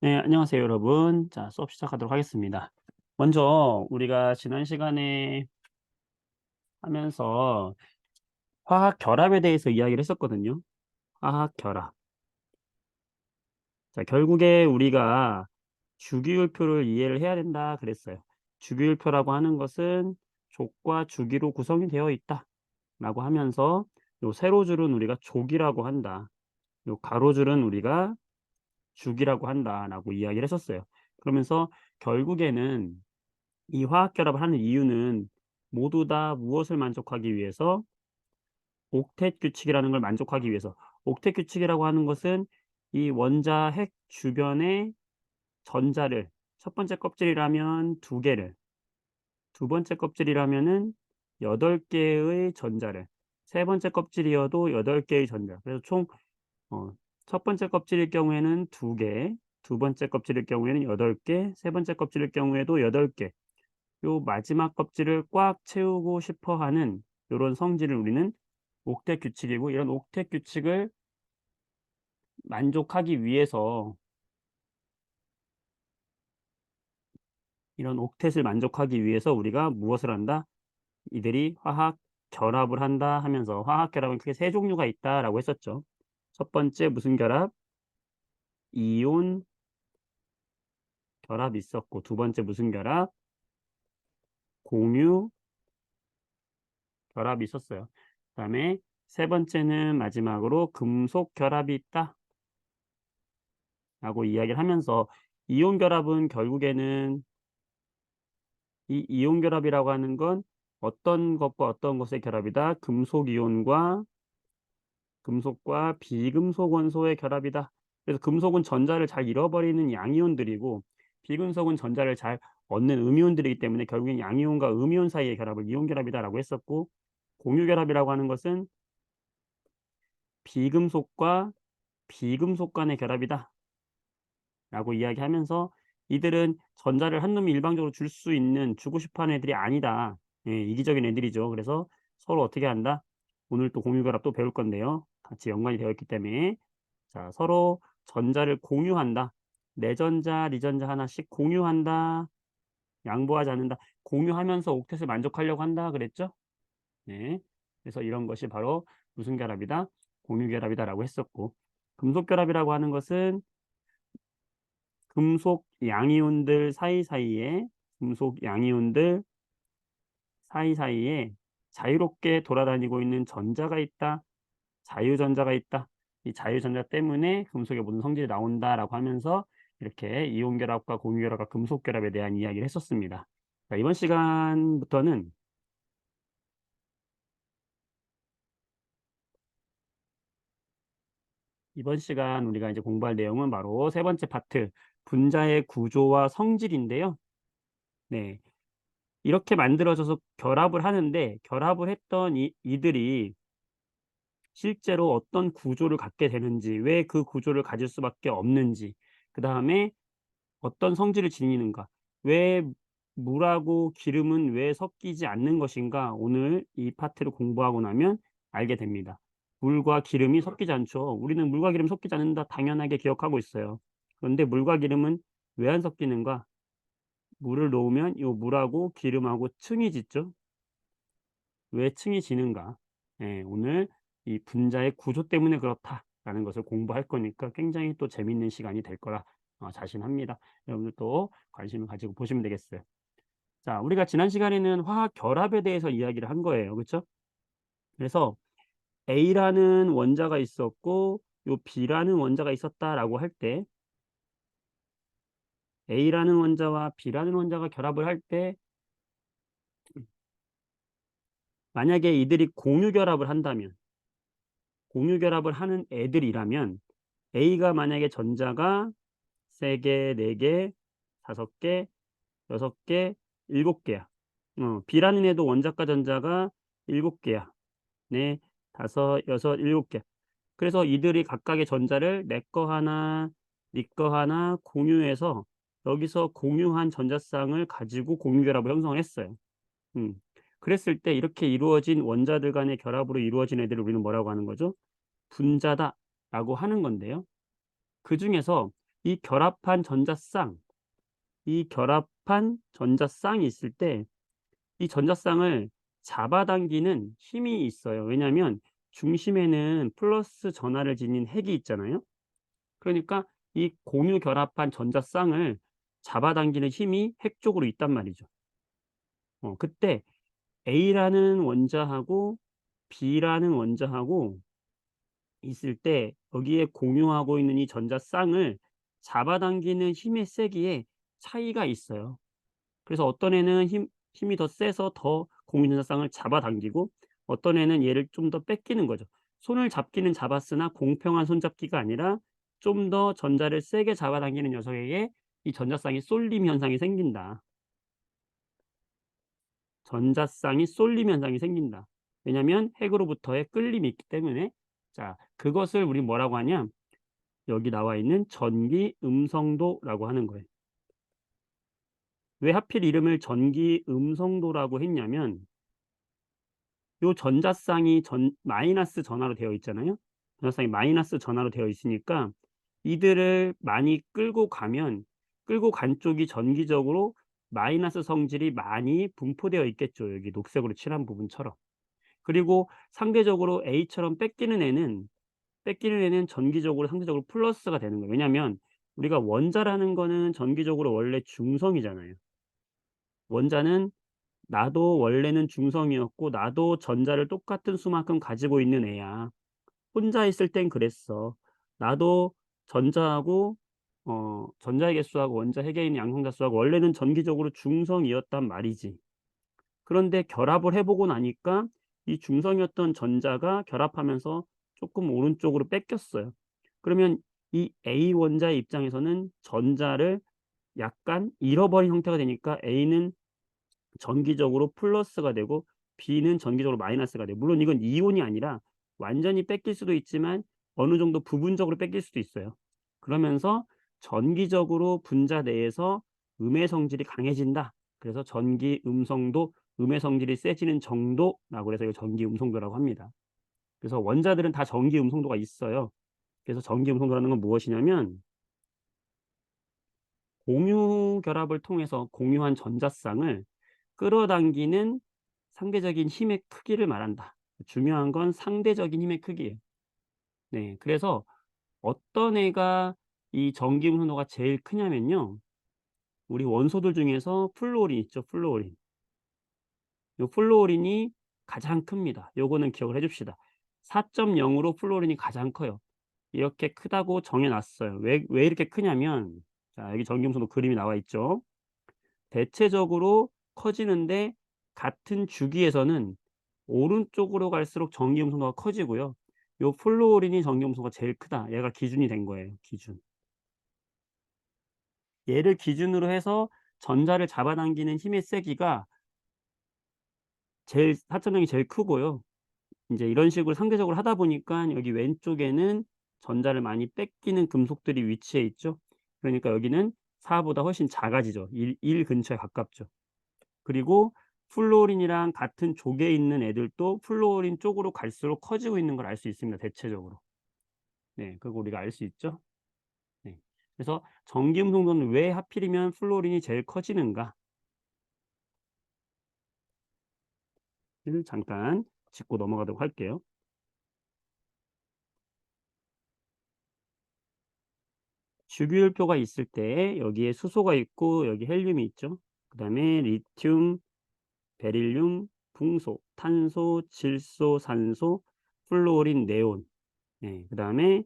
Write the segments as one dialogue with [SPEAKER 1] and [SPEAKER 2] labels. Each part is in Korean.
[SPEAKER 1] 네, 안녕하세요, 여러분. 자, 수업 시작하도록 하겠습니다. 먼저 우리가 지난 시간에 하면서 화학 결합에 대해서 이야기를 했었거든요. 화학 결합. 자, 결국에 우리가 주기율표를 이해를 해야 된다 그랬어요. 주기율표라고 하는 것은 족과 주기로 구성이 되어 있다라고 하면서 요 세로줄은 우리가 족이라고 한다. 요 가로줄은 우리가 주기라고 한다라고 이야기를 했었어요. 그러면서 결국에는 이 화학 결합을 하는 이유는 모두 다 무엇을 만족하기 위해서? 옥텟 규칙이라는 걸 만족하기 위해서. 옥텟 규칙이라고 하는 것은 이 원자 핵 주변의 전자를 첫 번째 껍질이라면 두 개를, 두 번째 껍질이라면은 8개의 전자를, 세 번째 껍질이어도 8개의 전자. 그래서 총 첫 번째 껍질일 경우에는 두 개, 두 번째 껍질일 경우에는 8개, 세 번째 껍질일 경우에도 8개. 요 마지막 껍질을 꽉 채우고 싶어 하는 요런 성질을 우리는 옥텟 규칙이고, 이런 옥텟 규칙을 만족하기 위해서 이런 옥텟을 만족하기 위해서 우리가 무엇을 한다? 이들이 화학 결합을 한다 하면서 화학 결합은 크게 세 종류가 있다라고 했었죠. 첫 번째 무슨 결합? 이온 결합이 있었고, 두 번째 무슨 결합? 공유 결합이 있었어요. 그다음에 세 번째는 마지막으로 금속 결합이 있다 라고 이야기를 하면서, 이온 결합은 결국에는 이 이온 결합이라고 하는 건 어떤 것과 어떤 것의 결합이다. 금속 이온과 금속과 비금속 원소의 결합이다. 그래서 금속은 전자를 잘 잃어버리는 양이온들이고, 비금속은 전자를 잘 얻는 음이온들이기 때문에 결국엔 양이온과 음이온 사이의 결합을 이온 결합이다라고 했었고, 공유 결합이라고 하는 것은 비금속과 비금속 간의 결합이다 라고 이야기하면서, 이들은 전자를 한 놈이 일방적으로 줄 수 있는, 주고 싶어 하는 애들이 아니다. 예, 이기적인 애들이죠. 그래서 서로 어떻게 한다? 오늘 또 공유결합 또 배울 건데요. 같이 연관이 되어 있기 때문에, 자, 서로 전자를 공유한다. 내 전자, 네 전자 하나씩 공유한다. 양보하지 않는다. 공유하면서 옥텟을 만족하려고 한다 그랬죠? 네. 그래서 이런 것이 바로 무슨 결합이다? 공유결합이다라고 했었고, 금속결합이라고 하는 것은 금속 양이온들 사이사이에 금속 양이온들 사이사이에 자유롭게 돌아다니고 있는 전자가 있다. 자유전자가 있다. 이 자유전자 때문에 금속의 모든 성질이 나온다라고 하면서 이렇게 이온 결합과 공유 결합과 금속 결합에 대한 이야기를 했었습니다. 자, 이번 시간 우리가 이제 공부할 내용은 바로 세 번째 파트, 분자의 구조와 성질인데요. 네. 이렇게 만들어져서 결합을 하는데, 결합을 했던 이들이 실제로 어떤 구조를 갖게 되는지, 왜 그 구조를 가질 수밖에 없는지, 그다음에 어떤 성질을 지니는가, 왜 물하고 기름은 왜 섞이지 않는 것인가, 오늘 이 파트를 공부하고 나면 알게 됩니다. 물과 기름이 섞이지 않죠. 우리는 물과 기름 섞이지 않는다 당연하게 기억하고 있어요. 그런데 물과 기름은 왜 안 섞이는가? 물을 놓으면 이 물하고 기름하고 층이 짓죠. 왜 층이 지는가? 예, 오늘 이 분자의 구조 때문에 그렇다라는 것을 공부할 거니까 굉장히 또 재밌는 시간이 될 거라 자신합니다. 여러분들 또 관심을 가지고 보시면 되겠어요. 자, 우리가 지난 시간에는 화학 결합에 대해서 이야기를 한 거예요. 그렇죠? 그래서 A라는 원자가 있었고 요 B라는 원자가 있었다라고 할 때, A라는 원자와 B라는 원자가 결합을 할 때, 만약에 이들이 공유 결합을 한다면, 공유 결합을 하는 애들이라면, A가 만약에 전자가 3개, 4개, 5개, 6개, 7개야. B라는 애도 원자과 전자가 7개야. 네, 5, 6, 7개. 그래서 이들이 각각의 전자를 내 거 하나, 네 거 하나 공유해서 여기서 공유한 전자쌍을 가지고 공유 결합을 형성을 했어요. 음. 그랬을 때 이렇게 이루어진 원자들 간의 결합으로 이루어진 애들을 우리는 뭐라고 하는 거죠? 분자다라고 하는 건데요. 그중에서 이 결합한 전자쌍, 이 결합한 전자쌍이 있을 때 이 전자쌍을 잡아당기는 힘이 있어요. 왜냐하면 중심에는 플러스 전하를 지닌 핵이 있잖아요. 그러니까 이 공유 결합한 전자쌍을 잡아당기는 힘이 핵 쪽으로 있단 말이죠. 그때 A라는 원자하고 B라는 원자하고 있을 때 여기에 공유하고 있는 이 전자쌍을 잡아당기는 힘의 세기에 차이가 있어요. 그래서 어떤 애는 힘이 더 세서 더 공유전자쌍을 잡아당기고 어떤 애는 얘를 좀 더 뺏기는 거죠. 손을 잡기는 잡았으나 공평한 손잡기가 아니라 좀 더 전자를 세게 잡아당기는 녀석에게 이 전자쌍이 쏠림 현상이 생긴다. 전자쌍이 쏠림 현상이 생긴다. 왜냐하면 핵으로부터의 끌림이 있기 때문에. 자, 그것을 우리 뭐라고 하냐? 여기 나와 있는 전기 음성도라고 하는 거예요. 왜 하필 이름을 전기 음성도라고 했냐면 요 전자쌍이 마이너스 전하로 되어 있잖아요. 전자쌍이 마이너스 전하로 되어 있으니까 이들을 많이 끌고 간 쪽이 전기적으로 마이너스 성질이 많이 분포되어 있겠죠. 여기 녹색으로 칠한 부분처럼. 그리고 상대적으로 A처럼 뺏기는 애는 전기적으로 상대적으로 플러스가 되는 거예요. 왜냐하면 우리가 원자라는 거는 전기적으로 원래 중성이잖아요. 원자는 나도 원래는 중성이었고 나도 전자를 똑같은 수만큼 가지고 있는 애야. 혼자 있을 땐 그랬어. 나도 전자하고 전자의 개수하고 원자 핵에 있는 양성자 수하고 원래는 전기적으로 중성이었단 말이지. 그런데 결합을 해 보고 나니까 이 중성이었던 전자가 결합하면서 조금 오른쪽으로 뺏겼어요. 그러면 이 A 원자의 입장에서는 전자를 약간 잃어버린 형태가 되니까 A는 전기적으로 플러스가 되고 B는 전기적으로 마이너스가 돼요. 물론 이건 이온이 아니라 완전히 뺏길 수도 있지만 어느 정도 부분적으로 뺏길 수도 있어요. 그러면서 전기적으로 분자 내에서 음의 성질이 강해진다. 그래서 전기 음성도, 음의 성질이 세지는 정도라고 해서 이거 전기 음성도라고 합니다. 그래서 원자들은 다 전기 음성도가 있어요. 그래서 전기 음성도라는 건 무엇이냐면 공유 결합을 통해서 공유한 전자쌍을 끌어당기는 상대적인 힘의 크기를 말한다. 중요한 건 상대적인 힘의 크기예요. 네. 그래서 어떤 애가 이 전기 음성도가 제일 크냐면요. 우리 원소들 중에서 플루오린 있죠, 플루오린. 요 플루오린이 가장 큽니다. 요거는 기억을 해 줍시다. 4.0으로 플루오린이 가장 커요. 이렇게 크다고 정해 놨어요. 왜 이렇게 크냐면 자, 여기 전기 음성도 그림이 나와 있죠. 대체적으로 커지는데 같은 주기에서는 오른쪽으로 갈수록 전기 음성도가 커지고요. 요 플루오린이 전기 음성도가 제일 크다. 얘가 기준이 된 거예요, 기준. 얘를 기준으로 해서 전자를 잡아당기는 힘의 세기가 제일 4.0이 제일 크고요. 인제 이런 식으로 상대적으로 하다 보니까 여기 왼쪽에는 전자를 많이 뺏기는 금속들이 위치해 있죠. 그러니까 여기는 4 보다 훨씬 작아지죠. 1 근처에 가깝죠. 그리고 플루오린이랑 같은 족에 있는 애들도 플루오린 쪽으로 갈수록 커지고 있는 걸 알 수 있습니다, 대체적으로. 네. 그거 우리가 알 수 있죠. 네. 그래서 전기음성도는 왜 하필이면 플루오린이 제일 커지는가를 잠깐 짚고 넘어가도록 할게요. 주기율표가 있을 때 여기에 수소가 있고 여기 헬륨이 있죠. 그다음에 리튬, 베릴륨, 붕소, 탄소, 질소, 산소, 플루오린, 네온. 네. 그다음에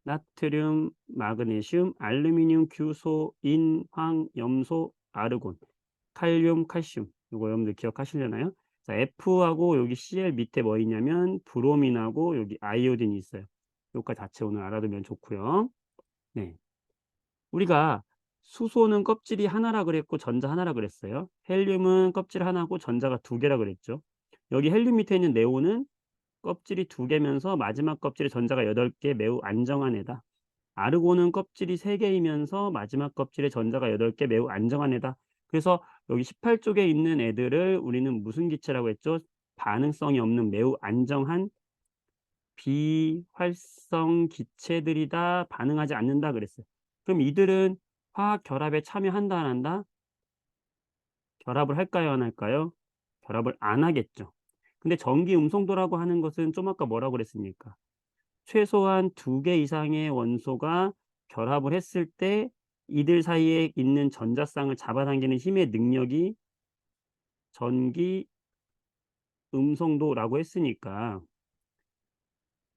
[SPEAKER 1] 나트륨, 마그네슘, 알루미늄, 규소, 인, 황, 염소, 아르곤, 칼륨, 칼슘. 요거 여러분들 기억하시려나요? 자, F하고 여기 Cl 밑에 뭐 있냐면 브로민하고 여기 아이오딘이 있어요. 요까지 자체 오늘 알아두면 좋고요. 네. 우리가 수소는 껍질이 하나라 그랬고 전자 하나라 그랬어요. 헬륨은 껍질 하나고 전자가 두 개라 그랬죠. 여기 헬륨 밑에 있는 네온은 껍질이 두 개면서 마지막 껍질에 전자가 8개, 매우 안정한 애다. 아르곤은 껍질이 3개이면서 마지막 껍질에 전자가 8개, 매우 안정한 애다. 그래서 여기 18쪽에 있는 애들을 우리는 무슨 기체라고 했죠? 반응성이 없는 매우 안정한 비활성 기체들이다. 반응하지 않는다 그랬어요. 그럼 이들은 화학 결합에 참여한다 안 한다? 결합을 할까요 안 할까요? 결합을 안 하겠죠. 근데 전기 음성도라고 하는 것은 좀 아까 뭐라고 그랬습니까? 최소한 2개 이상의 원소가 결합을 했을 때 이들 사이에 있는 전자쌍을 잡아당기는 힘의 능력이 전기 음성도라고 했으니까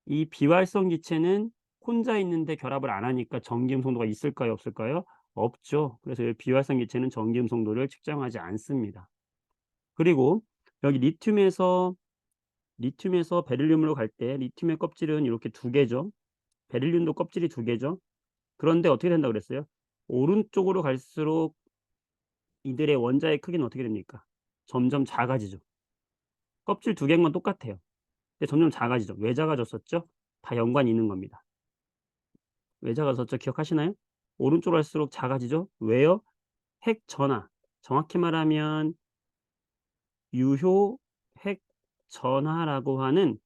[SPEAKER 1] 이 비활성 기체는 혼자 있는데 결합을 안 하니까 전기 음성도가 있을까요 없을까요? 없죠. 그래서 이 비활성 기체는 전기 음성도를 측정하지 않습니다. 그리고 여기 리튬에서 베릴륨으로 갈 때 리튬의 껍질은 이렇게 2개죠. 베릴륨도 껍질이 2개죠. 그런데 어떻게 된다고 그랬어요? 오른쪽으로 갈수록 이들의 원자의 크기는 어떻게 됩니까? 점점 작아지죠. 껍질 2개인 건 똑같아요. 근데 점점 작아지죠. 왜 작아졌었죠? 다 연관이 있는 겁니다. 왜 작아졌죠? 기억하시나요? 오른쪽으로 갈수록 작아지죠. 왜요? 핵 전하. 정확히 말하면 유효 핵 전하라고 하는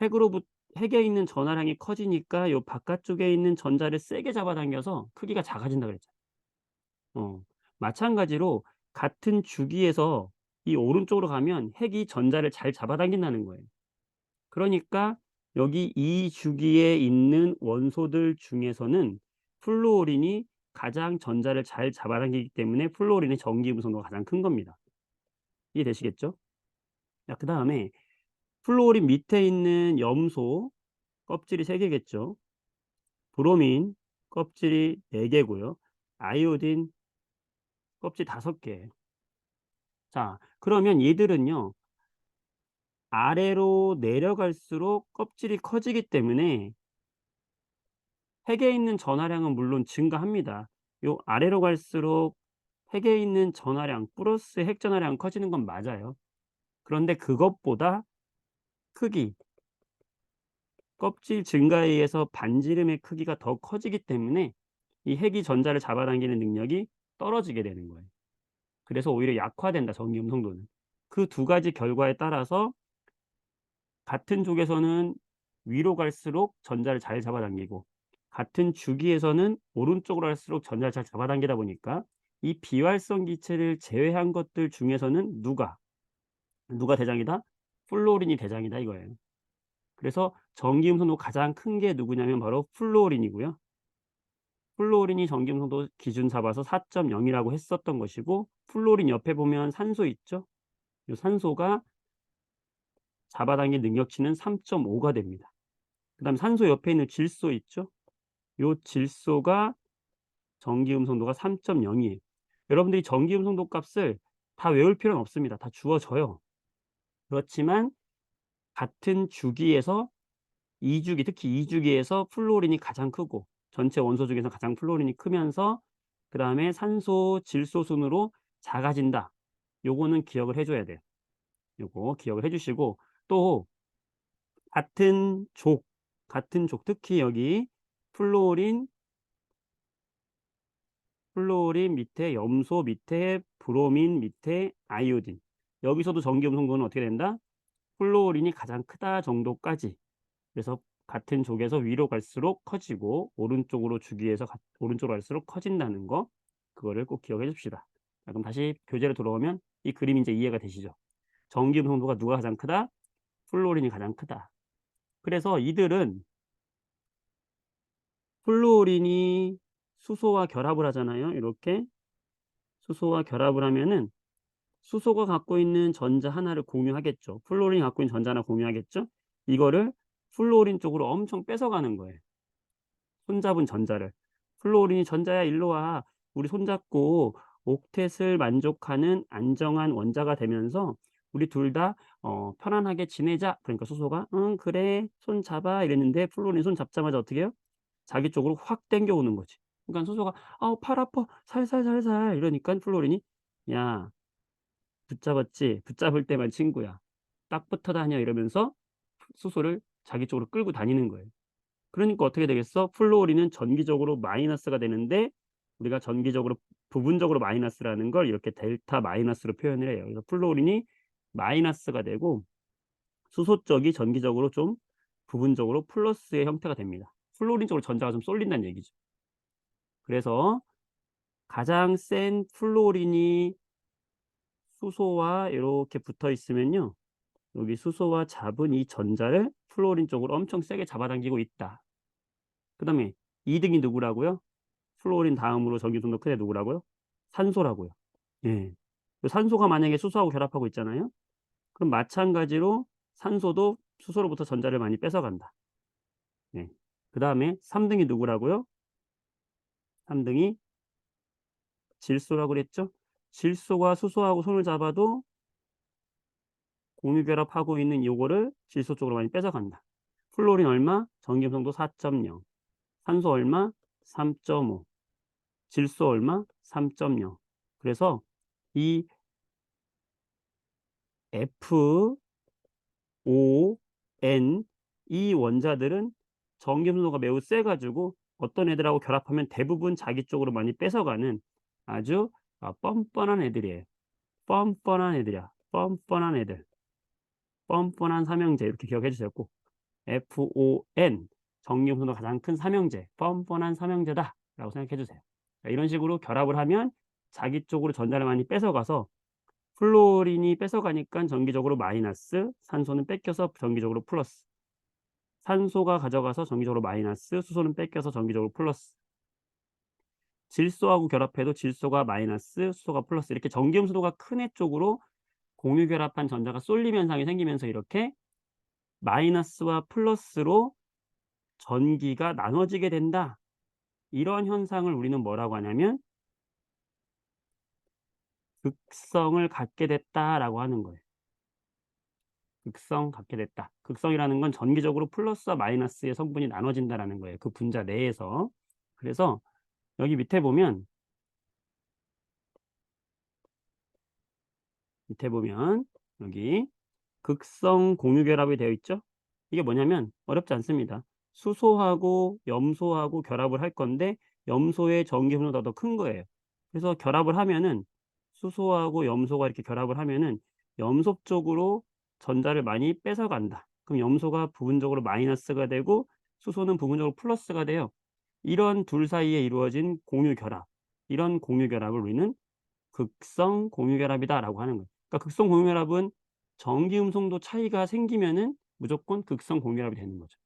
[SPEAKER 1] 핵으로부 핵에 있는 전하량이 커지니까 요 바깥쪽에 있는 전자를 세게 잡아당겨서 크기가 작아진다 그랬잖아요. 마찬가지로 같은 주기에서 이 오른쪽으로 가면 핵이 전자를 잘 잡아당긴다는 거예요. 그러니까 여기 이 주기에 있는 원소들 중에서는 플루오린이 가장 전자를 잘 잡아당기기 때문에 플루오린의 전기 음성도가 가장 큰 겁니다. 이해되시겠죠? 자, 그다음에 플루오린 밑에 있는 염소 껍질이 3개겠죠. 브로민 껍질이 4개고요. 아이오딘 껍질 5개. 자, 그러면 얘들은요. 아래로 내려갈수록 껍질이 커지기 때문에 핵에 있는 전하량은 물론 증가합니다. 요 아래로 갈수록 핵에 있는 전하량 플러스 핵 전하량 커지는 건 맞아요. 그런데 그것보다 크기, 껍질 증가에 의해서 반지름의 크기가 더 커지기 때문에 이 핵이 전자를 잡아당기는 능력이 떨어지게 되는 거예요. 그래서 오히려 약화된다, 전기 음성도는. 그 2가지 결과에 따라서 같은 쪽에서는 위로 갈수록 전자를 잘 잡아당기고 같은 주기에서는 오른쪽으로 갈수록 전자를 잘 잡아당기다 보니까 이 비활성 기체를 제외한 것들 중에서는 누가 대장이다? 플루오린이 대장이다 이거예요. 그래서 전기 음성도 가장 큰 게 누구냐면 바로 플루오린이고요. 플루오린이 전기 음성도 기준 잡아서 4.0이라고 했었던 것이고 플루오린 옆에 보면 산소 있죠? 이 산소가 잡아당긴 능력치는 3.5가 됩니다. 그다음에 산소 옆에 있는 질소 있죠? 요 질소가 전기 음성도가 3.0이에요. 여러분들이 전기 음성도 값을 다 외울 필요는 없습니다. 다 주어져요. 그렇지만 같은 주기에서 2주기, 특히 2주기에서 플루오린이 가장 크고 전체 원소 중에서 가장 플루오린이 크면서 그다음에 산소, 질소 순으로 작아진다. 요거는 기억을 해 줘야 돼요. 요거 기억을 해 주시고 또 같은 족 특히 여기 플루오린 밑에 염소 밑에 브로민 밑에 아이오딘 여기서도 전기 음성도는 어떻게 된다? 플루오린이 가장 크다 정도까지. 그래서 같은 족에서 위로 갈수록 커지고 오른쪽으로 주기에서 오른쪽으로 갈수록 커진다는 거 그거를 꼭 기억해 줍시다. 자, 그럼 다시 교재로 돌아오면 이 그림이 이제 이해가 되시죠? 전기 음성도가 누가 가장 크다? 플루오린이 가장 크다. 그래서 이들은 플루오린이 수소와 결합을 하잖아요. 이렇게 수소와 결합을 하면은 수소가 갖고 있는 전자 하나를 공유하겠죠. 플루오린이 갖고 있는 전자 하나 공유하겠죠. 이거를 플루오린 쪽으로 엄청 뺏어가는 거예요. 손잡은 전자를. 플루오린이 "전자야 일로 와. 우리 손잡고 옥텟을 만족하는 안정한 원자가 되면서 우리 둘 다 편안하게 지내자." 그러니까 수소가 "응 그래. 손 잡아." 이랬는데 플루오린이 손 잡자마자 어떻게 해요? 자기 쪽으로 확 당겨오는 거지. 그러니까 수소가 "아우 팔 아파. 살살, 살살." 이러니깐 플루오린이 "야 붙잡았지? 붙잡을 때만 친구야. 딱 붙어 다녀." 이러면서 수소를 자기 쪽으로 끌고 다니는 거예요. 그러니까 어떻게 되겠어? 플루오린은 전기적으로 마이너스가 되는데 우리가 전기적으로 부분적으로 마이너스라는 걸 이렇게 델타 마이너스로 표현을 해요. 그래서 플루오린이 마이너스가 되고 수소 쪽이 전기적으로 좀 부분적으로 플러스의 형태가 됩니다. 플루오린 쪽으로 전자가 좀 쏠린다는 얘기죠. 그래서 가장 센 플로린이 수소와 이렇게 붙어 있으면요. 여기 수소와 잡은 이 전자를 플로린 쪽으로 엄청 세게 잡아당기고 있다. 그 다음에 2등이 누구라고요? 플로린 다음으로 전기순도 큰 애 누구라고요? 산소라고요. 예. 산소가 만약에 수소하고 결합하고 있잖아요. 그럼 마찬가지로 산소도 수소로부터 전자를 많이 뺏어간다. 네. 그 다음에 3등이 누구라고요? 3등이 질소라고 그랬죠? 질소가 수소하고 손을 잡아도 공유결합하고 있는 요거를 질소 쪽으로 많이 뺏어간다. 플로린 얼마? 전기음성도 4.0. 산소 얼마? 3.5. 질소 얼마? 3.0. 그래서 이 F, O, N 이 원자들은 전기음성도가 매우 세 가지고 어떤 애들하고 결합하면 대부분 자기 쪽으로 많이 뺏어가는 아주 뻔뻔한 애들이에요. 뻔뻔한 애들이야. 뻔뻔한 애들. 뻔뻔한 삼형제 이렇게 기억해 주세요. 꼭. FON 전기음성도 가장 큰 삼형제. 뻔뻔한 삼형제다 라고 생각해 주세요. 자, 이런 식으로 결합을 하면 자기 쪽으로 전자를 많이 뺏어가서 플로린이 뺏어가니까 전기적으로 마이너스, 산소는 뺏겨서 전기적으로 플러스. 산소가 가져가서 전기적으로 마이너스, 수소는 뺏겨서 전기적으로 플러스. 질소하고 결합해도 질소가 마이너스, 수소가 플러스. 이렇게 전기음수도가 큰 애 쪽으로 공유 결합한 전자가 쏠림 현상이 생기면서 이렇게 마이너스와 플러스로 전기가 나눠지게 된다. 이런 현상을 우리는 뭐라고 하냐면 극성을 갖게 됐다라고 하는 거예요. 극성 갖게 됐다. 극성이라는 건 전기적으로 플러스와 마이너스의 성분이 나눠진다라는 거예요. 그 분자 내에서. 그래서 여기 밑에 보면 여기 극성 공유 결합이 되어 있죠. 이게 뭐냐면 어렵지 않습니다. 수소하고 염소하고 결합을 할 건데 염소의 전기분보다 더 큰 거예요. 그래서 결합을 하면은 수소하고 염소가 이렇게 결합을 하면은 염소 쪽으로 전자를 많이 뺏어간다. 그럼 염소가 부분적으로 마이너스가 되고 수소는 부분적으로 플러스가 돼요. 이런 둘 사이에 이루어진 공유 결합. 이런 공유 결합을 우리는 극성 공유 결합이다라고 하는 거예요. 그러니까 극성 공유 결합은 전기 음성도 차이가 생기면은 무조건 극성 공유 결합이 되는 거죠.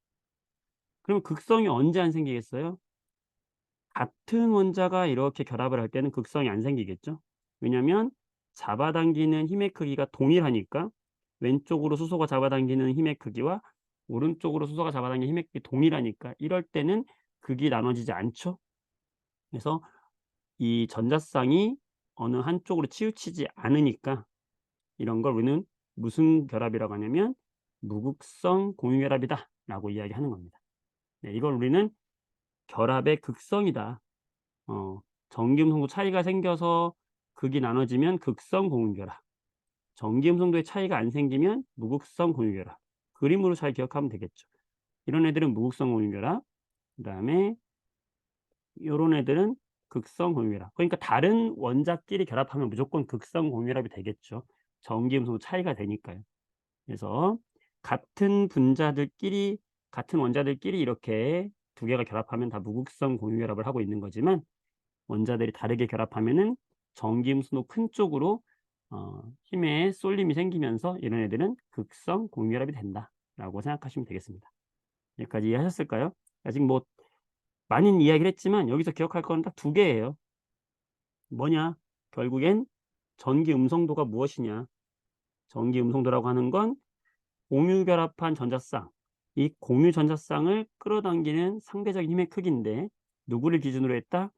[SPEAKER 1] 그럼 극성이 언제 안 생기겠어요? 같은 원자가 이렇게 결합을 할 때는 극성이 안 생기겠죠. 왜냐하면 잡아당기는 힘의 크기가 동일하니까 왼쪽으로 수소가 잡아당기는 힘의 크기와 오른쪽으로 수소가 잡아당기는 힘의 크기 동일하니까 이럴 때는 극이 나눠지지 않죠. 그래서 이 전자쌍이 어느 한쪽으로 치우치지 않으니까 이런 걸 우리는 무슨 결합이라고 하냐면 무극성 공유결합이다 라고 이야기하는 겁니다. 네, 이걸 우리는 결합의 극성이다. 전기음성도 차이가 생겨서 극이 나눠지면 극성 공유결합. 전기음성도의 차이가 안 생기면 무극성 공유결합. 그림으로 잘 기억하면 되겠죠. 이런 애들은 무극성 공유결합. 그 다음에 이런 애들은 극성 공유결합. 그러니까 다른 원자끼리 결합하면 무조건 극성 공유결합이 되겠죠. 전기음성도 차이가 되니까요. 그래서 같은 분자들끼리 같은 원자들끼리 이렇게 두 개가 결합하면 다 무극성 공유결합을 하고 있는 거지만 원자들이 다르게 결합하면은 전기음수도 큰 쪽으로 힘의 쏠림이 생기면서 이런 애들은 극성 공유결합이 된다라고 생각하시면 되겠습니다. 여기까지 이해하셨을까요? 아직 뭐 많은 이야기를 했지만 여기서 기억할 건 딱 두 개예요. 뭐냐? 결국엔 전기음성도가 무엇이냐? 전기음성도라고 하는 건 공유 결합한 전자쌍, 이 공유 전자쌍을 끌어당기는 상대적인 힘의 크기인데 누구를 기준으로 했다?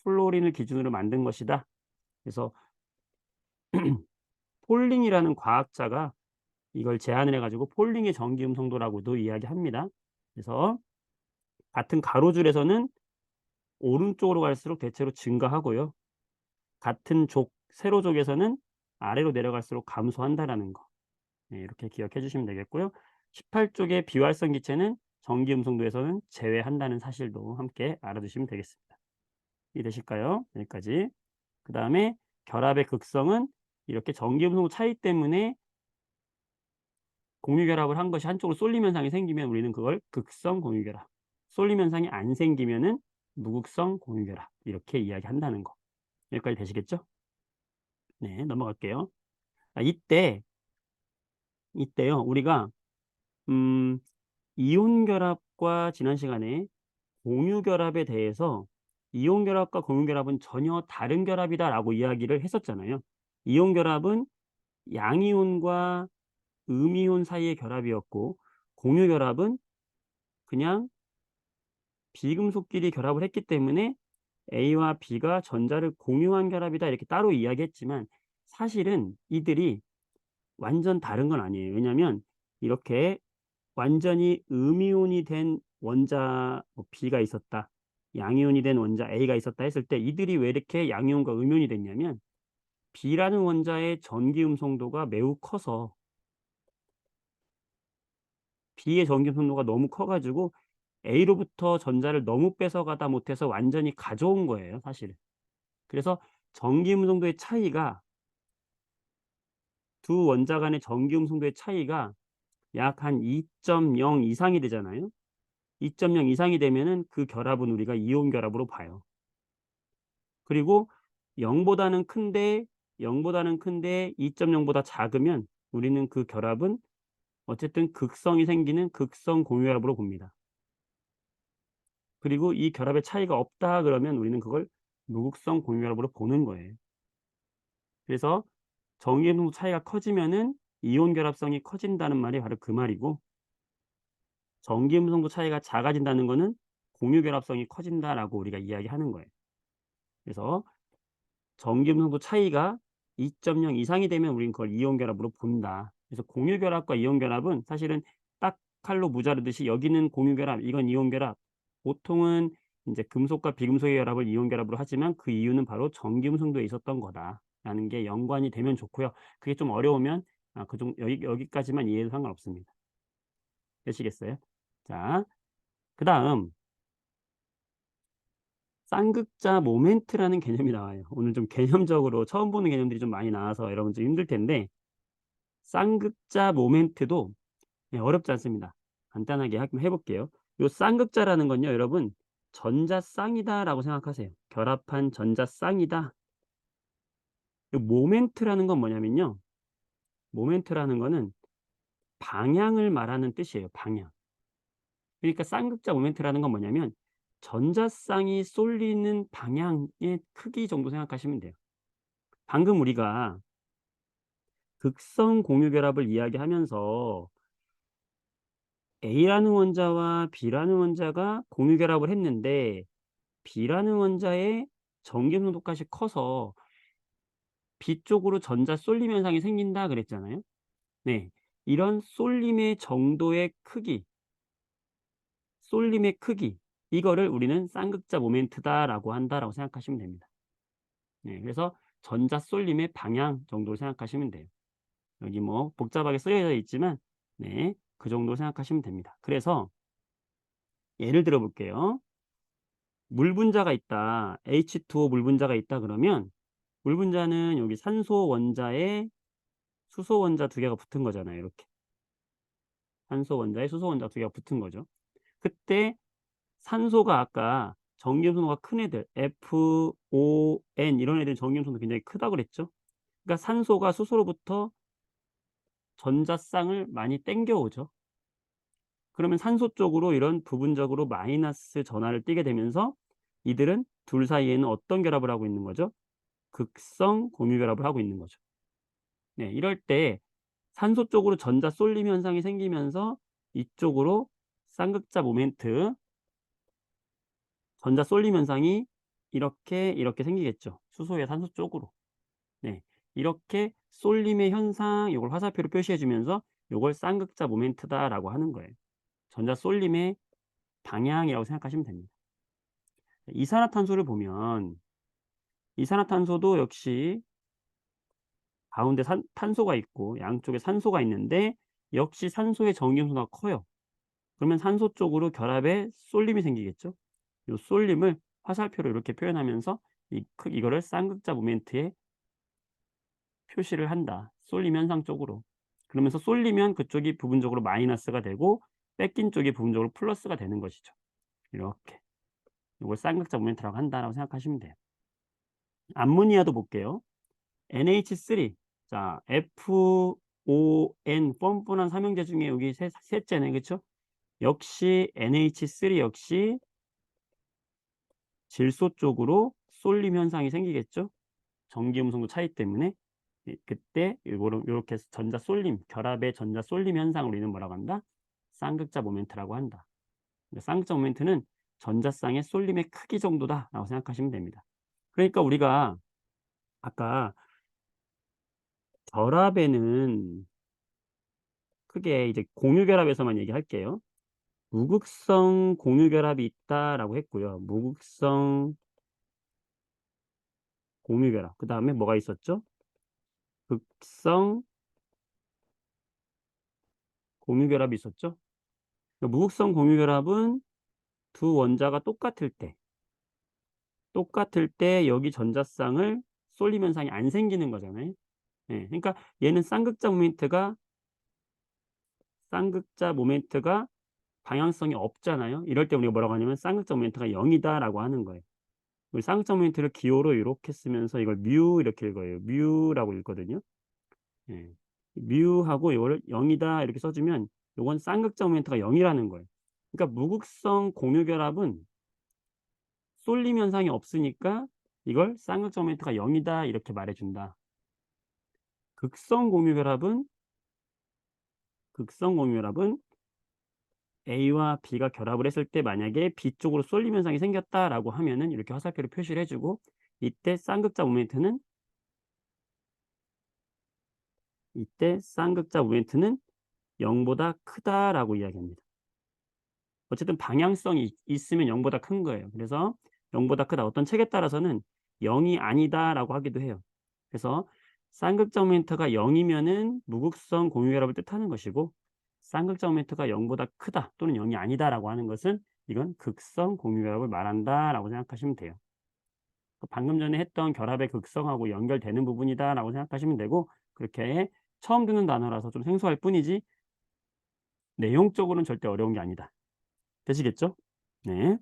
[SPEAKER 1] 플로린을 기준으로 만든 것이다. 그래서 폴링이라는 과학자가 이걸 제안을 해가지고 폴링의 전기음성도라고도 이야기합니다. 그래서 같은 가로줄에서는 오른쪽으로 갈수록 대체로 증가하고요. 같은 세로족에서는 아래로 내려갈수록 감소한다라는 거. 네, 이렇게 기억해 주시면 되겠고요. 18쪽의 비활성 기체는 전기 음성도에서는 제외한다는 사실도 함께 알아두시면 되겠습니다. 이해되실까요? 여기까지. 그 다음에 결합의 극성은 이렇게 전기 음성도 차이 때문에 공유 결합을 한 것이 한쪽으로 쏠림 현상이 생기면 우리는 그걸 극성 공유 결합. 쏠림 현상이 안 생기면은 무극성 공유결합 이렇게 이야기한다는 거. 여기까지 되시겠죠? 네, 넘어갈게요. 이때요 우리가 음, 이온 결합과 지난 시간에 공유 결합에 대해서 이온 결합과 공유 결합은 전혀 다른 결합이다라고 이야기를 했었잖아요. 이온 결합은 양이온과 음이온 사이의 결합이었고 공유 결합은 그냥 비금속끼리 결합을 했기 때문에 A와 B가 전자를 공유한 결합이다 이렇게 따로 이야기했지만 사실은 이들이 완전 다른 건 아니에요. 왜냐하면 이렇게 완전히 음이온이 된 원자 뭐 B가 있었다. 양이온이 된 원자 A가 있었다 했을 때 이들이 왜 이렇게 양이온과 음이온이 됐냐면 B라는 원자의 전기 음성도가 매우 커서 B의 전기 음성도가 너무 커 가지고 A로부터 전자를 너무 뺏어가다 못해서 완전히 가져온 거예요, 사실은. 그래서 전기 음성도의 차이가 두 원자 간의 전기 음성도의 차이가 약 한 2.0 이상이 되잖아요. 2.0 이상이 되면은 그 결합은 우리가 이온 결합으로 봐요. 그리고 0보다는 큰데 2.0 보다 작으면 우리는 그 결합은 어쨌든 극성이 생기는 극성 공유결합으로 봅니다. 그리고 이 결합의 차이가 없다 그러면 우리는 그걸 무극성 공유결합으로 보는 거예요. 그래서 정기음성도 차이가 커지면은 이온 결합성이 커진다는 말이 바로 그 말이고 전기음성도 차이가 작아진다는 거는 공유 결합성이 커진다라고 우리가 이야기하는 거예요. 그래서 전기음성도 차이가 2.0 이상이 되면 우리는 그걸 이온 결합으로 본다. 그래서 공유 결합과 이온 결합은 사실은 딱 칼로 무자르듯이 여기는 공유 결합, 이건 이온 결합. 보통은 이제 금속과 비금속의 결합을 이온 결합으로 하지만 그 이유는 바로 전기음성도에 있었던 거다라는 게 연관이 되면 좋고요. 그게 좀 어려우면 여기까지만 이해해도 상관없습니다. 되시겠어요? 자, 그다음 쌍극자 모멘트라는 개념이 나와요. 오늘 좀 개념적으로 처음 보는 개념들이 좀 많이 나와서 여러분 좀 힘들 텐데 쌍극자 모멘트도 어렵지 않습니다. 간단하게 한번 해 볼게요. 요 쌍극자라는 건요 여러분 전자쌍이다라고 생각하세요. 결합한 전자쌍이다. 요 모멘트라는 건 뭐냐면요. 모멘트라는 거는 방향을 말하는 뜻이에요. 방향. 그러니까 쌍극자 모멘트라는 건 뭐냐면 전자쌍이 쏠리는 방향의 크기 정도 생각하시면 돼요. 방금 우리가 극성 공유 결합을 이야기하면서 A라는 원자와 B라는 원자가 공유 결합을 했는데 B라는 원자의 전기 음성도까지 커서 B 쪽으로 전자 쏠림 현상이 생긴다 그랬잖아요. 네. 이런 쏠림의 크기 이거를 우리는 쌍극자 모멘트다라고 한다라고 생각하시면 됩니다. 네. 그래서 전자 쏠림의 방향 정도로 생각하시면 돼요. 여기 뭐 복잡하게 쓰여져 있지만 네. 그 정도로 생각하시면 됩니다. 그래서 예를 들어 볼게요. 물 분자가 있다. H2O 물 분자가 있다 그러면 물 분자는 여기 산소 원자에 수소 원자 두 개가 붙은 거잖아요. 이렇게. 산소 원자에 수소 원자 두 개가 붙은 거죠. 그때 산소가 아까 전기음성도가 큰 애들 FON 이런 애들 전기음성도 굉장히 크다고 그랬죠. 그러니까 산소가 수소로부터 전자쌍을 많이 땡겨 오죠. 그러면 산소 쪽으로 이런 부분적으로 마이너스 전하를 띠게 되면서 이들은 둘 사이에는 어떤 결합을 하고 있는 거죠? 극성 공유 결합을 하고 있는 거죠. 네, 이럴 때 산소 쪽으로 전자 쏠림 현상이 생기면서 이쪽으로 쌍극자 모멘트 전자 쏠림 현상이 이렇게 생기겠죠. 수소의 산소 쪽으로. 네. 이렇게 쏠림의 현상 요걸 화살표로 표시해 주면서 요걸 쌍극자 모멘트다라고 하는 거예요. 전자 쏠림의 방향이라고 생각하시면 됩니다. 이산화탄소를 보면 이산화탄소도 역시 가운데 탄소가 있고 양쪽에 산소가 있는데 역시 산소의 전기음성도가 커요. 그러면 산소 쪽으로 결합에 쏠림이 생기겠죠. 이 쏠림을 화살표로 이렇게 표현하면서 이거를 쌍극자 모멘트에 표시를 한다. 쏠림 현상 쪽으로. 그러면서 쏠리면 그쪽이 부분적으로 마이너스가 되고 뺏긴 쪽이 부분적으로 플러스가 되는 것이죠. 이렇게. 이걸 쌍극자 모멘트라고 한다라고 생각하시면 돼요. 암모니아도 볼게요. NH3. 자, FON 뻔뻔한 삼형제 중에 여기 셋째네. 그쵸? 역시 NH3 역시 질소 쪽으로 쏠림 현상이 생기겠죠? 전기 음성도 차이 때문에. 그때 요렇게 전자 쏠림, 결합의 전자 쏠림 현상을 우리는 뭐라고 한다? 쌍극자 모멘트라고 한다. 쌍극자 모멘트는 전자쌍의 쏠림의 크기 정도다라고 생각하시면 됩니다. 그러니까 우리가 아까 결합에는 크게 이제 공유결합에서만 얘기할게요. 무극성 공유결합이 있다라고 했고요. 무극성 공유결합. 그 다음에 뭐가 있었죠? 극성 공유결합이 있었죠? 무극성 공유결합은 두 원자가 똑같을 때 여기 전자쌍을 쏠림 현상이 안 생기는 거잖아요. 예, 그러니까 얘는 쌍극자 모멘트가 방향성이 없잖아요. 이럴 때 우리가 뭐라고 하냐면 쌍극자 모멘트가 0이다라고 하는 거예요. 우리 쌍극자 모멘트를 기호로 이렇게 쓰면서 이걸 뮤 이렇게 읽어요. 뮤라고 읽거든요. 예. 뮤하고 이거를 0이다 이렇게 써주면 이건 쌍극자 모멘트가 0이라는 거예요. 그러니까 무극성 공유결합은 쏠림 현상이 없으니까 이걸 쌍극자 모멘트가 0이다 이렇게 말해준다. 극성 공유결합은 A와 B가 결합을 했을 때 만약에 B 쪽으로 쏠림 현상이 생겼다라고 하면은 이렇게 화살표로 표시를 해주고 이때 쌍극자 모멘트는 0보다 크다라고 이야기합니다. 어쨌든 방향성이 있으면 0보다 큰 거예요. 그래서 0보다 크다. 어떤 책에 따라서는 0이 아니다라고 하기도 해요. 그래서 쌍극자 모멘트가 0이면은 무극성 공유결합을 뜻하는 것이고 쌍극자 모멘트가 0보다 크다 또는 0이 아니다라고 하는 것은 이건 극성 공유결합을 말한다라고 생각하시면 돼요. 방금 전에 했던 결합의 극성하고 연결되는 부분이다라고 생각하시면 되고 그렇게 처음 듣는 단어라서 좀 생소할 뿐이지 내용적으로는 절대 어려운 게 아니다. 되시겠죠? 네.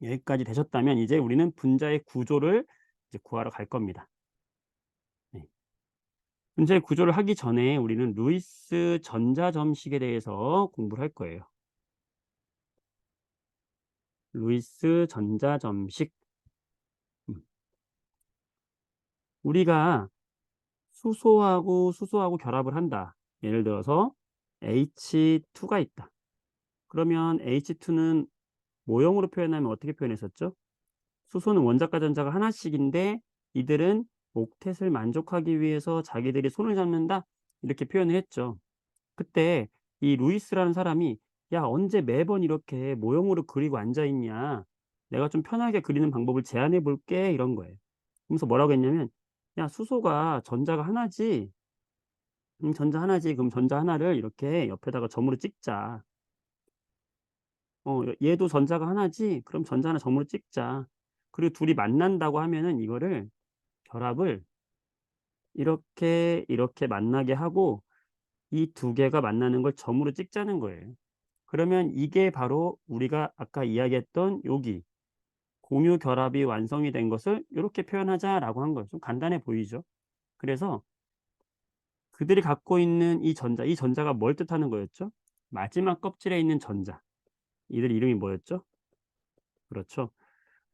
[SPEAKER 1] 여기까지 되셨다면 이제 우리는 분자의 구조를 이제 구하러 갈 겁니다. 네. 분자의 구조를 하기 전에 우리는 루이스 전자점식에 대해서 공부를 할 거예요. 루이스 전자점식. 우리가 수소하고 결합을 한다. 예를 들어서 H2가 있다. 그러면 H2는 모형으로 표현하면 어떻게 표현했었죠? 수소는 원자과 전자가 하나씩인데 이들은 옥텟을 만족하기 위해서 자기들이 손을 잡는다. 이렇게 표현을 했죠. 그때 이 루이스라는 사람이 야, 언제 매번 이렇게 모형으로 그리고 앉아 있냐? 내가 좀 편하게 그리는 방법을 제안해 볼게. 이런 거예요. 그러면서 뭐라고 했냐면 야, 수소가 전자가 하나지. 전자 하나지. 그럼 전자 하나를 이렇게 옆에다가 점으로 찍자. 얘도 전자가 하나지. 그럼 전자 하나 점으로 찍자. 그리고 둘이 만난다고 하면은 이거를 결합을 이렇게 만나게 하고 이 두 개가 만나는 걸 점으로 찍자는 거예요. 그러면 이게 바로 우리가 아까 이야기했던 여기 공유 결합이 완성이 된 것을 이렇게 표현하자라고 한 거예요. 좀 간단해 보이죠? 그래서 그들이 갖고 있는 이 전자가 뭘 뜻하는 거였죠? 마지막 껍질에 있는 전자. 이들 이름이 뭐였죠? 그렇죠.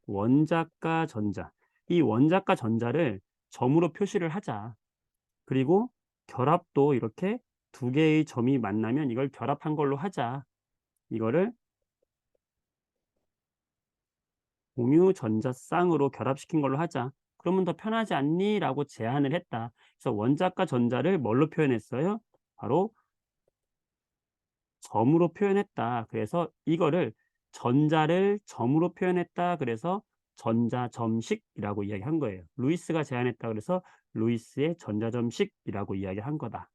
[SPEAKER 1] 원자과 전자. 이 원자과 전자를 점으로 표시를 하자. 그리고 결합도 이렇게 두 개의 점이 만나면 이걸 결합한 걸로 하자. 이거를 공유 전자쌍으로 결합시킨 걸로 하자. 그러면 더 편하지 않니? 라고 제안을 했다. 그래서 원자과 전자를 뭘로 표현했어요? 바로 점으로 표현했다. 그래서 이거를 전자를 점으로 표현했다. 그래서 전자점식이라고 이야기한 거예요. 루이스가 제안했다. 그래서 루이스의 전자점식이라고 이야기한 거다.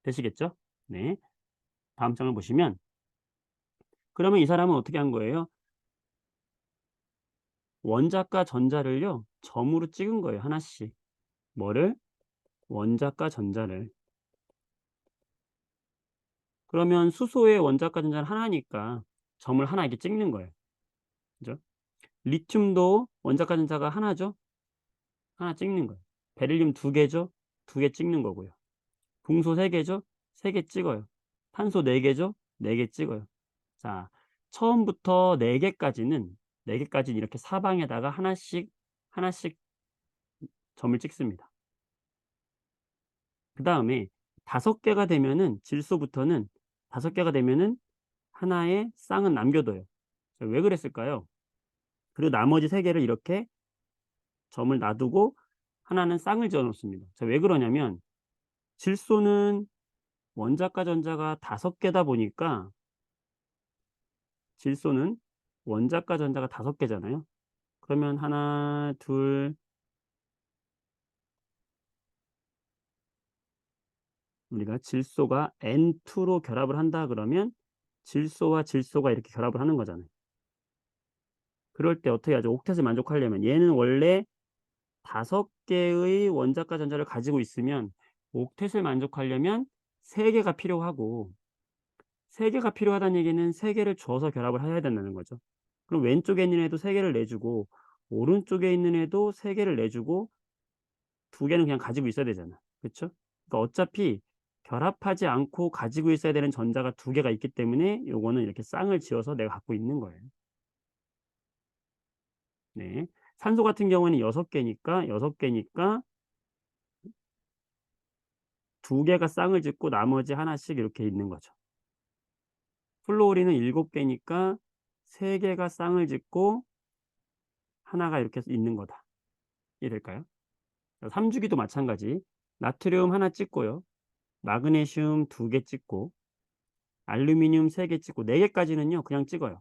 [SPEAKER 1] 되시겠죠? 네. 다음 장을 보시면 그러면 이 사람은 어떻게 한 거예요? 원자과 전자를요. 점으로 찍은 거예요. 하나씩. 뭐를? 원자과 전자를. 그러면 수소의 원자과 전자는 하나니까 점을 하나 이렇게 찍는 거예요. 그죠? 리튬도 원자과 전자가 하나죠? 하나 찍는 거예요. 베릴륨 2개죠? 2개 찍는 거고요. 동소 3개죠? 3개 찍어요. 탄소 4개죠? 4개 찍어요. 자, 처음부터 4개까지는 4개까지는 이렇게 사방에다가 하나씩 점을 찍습니다. 그다음에 5개가 되면은 질소부터는 5개가 되면은 하나의 쌍은 남겨둬요. 자, 왜 그랬을까요? 그리고 나머지 3개를 이렇게 점을 놔두고 하나는 쌍을 지어 놓습니다. 자, 왜 그러냐면 질소는 원자과 전자가 5개다 보니까 질소는 원자과 전자가 5개잖아요. 그러면 하나, 둘, 우리가 질소가 N2로 결합을 한다 그러면 질소와 질소가 이렇게 결합을 하는 거잖아요. 그럴 때 어떻게 하죠? 옥텟을 만족하려면 얘는 원래 5개의 원자과 전자를 가지고 있으면 옥텟을 만족하려면 3개가 필요하고 3개가 필요하다는 얘기는 3개를 줘서 결합을 해야 된다는 거죠. 그럼 왼쪽에 있는 애도 3개를 내주고 오른쪽에 있는 애도 3개를 내주고 2개는 그냥 가지고 있어야 되잖아. 그쵸? 그러니까 어차피 결합하지 않고 가지고 있어야 되는 전자가 2개가 있기 때문에 요거는 이렇게 쌍을 지어서 내가 갖고 있는 거예요. 네. 산소 같은 경우에는 6개니까 2개가 쌍을 짓고 나머지 하나씩 이렇게 있는 거죠. 플루오린은 7개니까 3개가 쌍을 짓고 하나가 이렇게 있는 거다. 이해될까요? 3주기도 마찬가지. 나트륨 하나 찍고요. 마그네슘 2개 찍고 알루미늄 3개 찍고 4개까지는요 그냥 찍어요.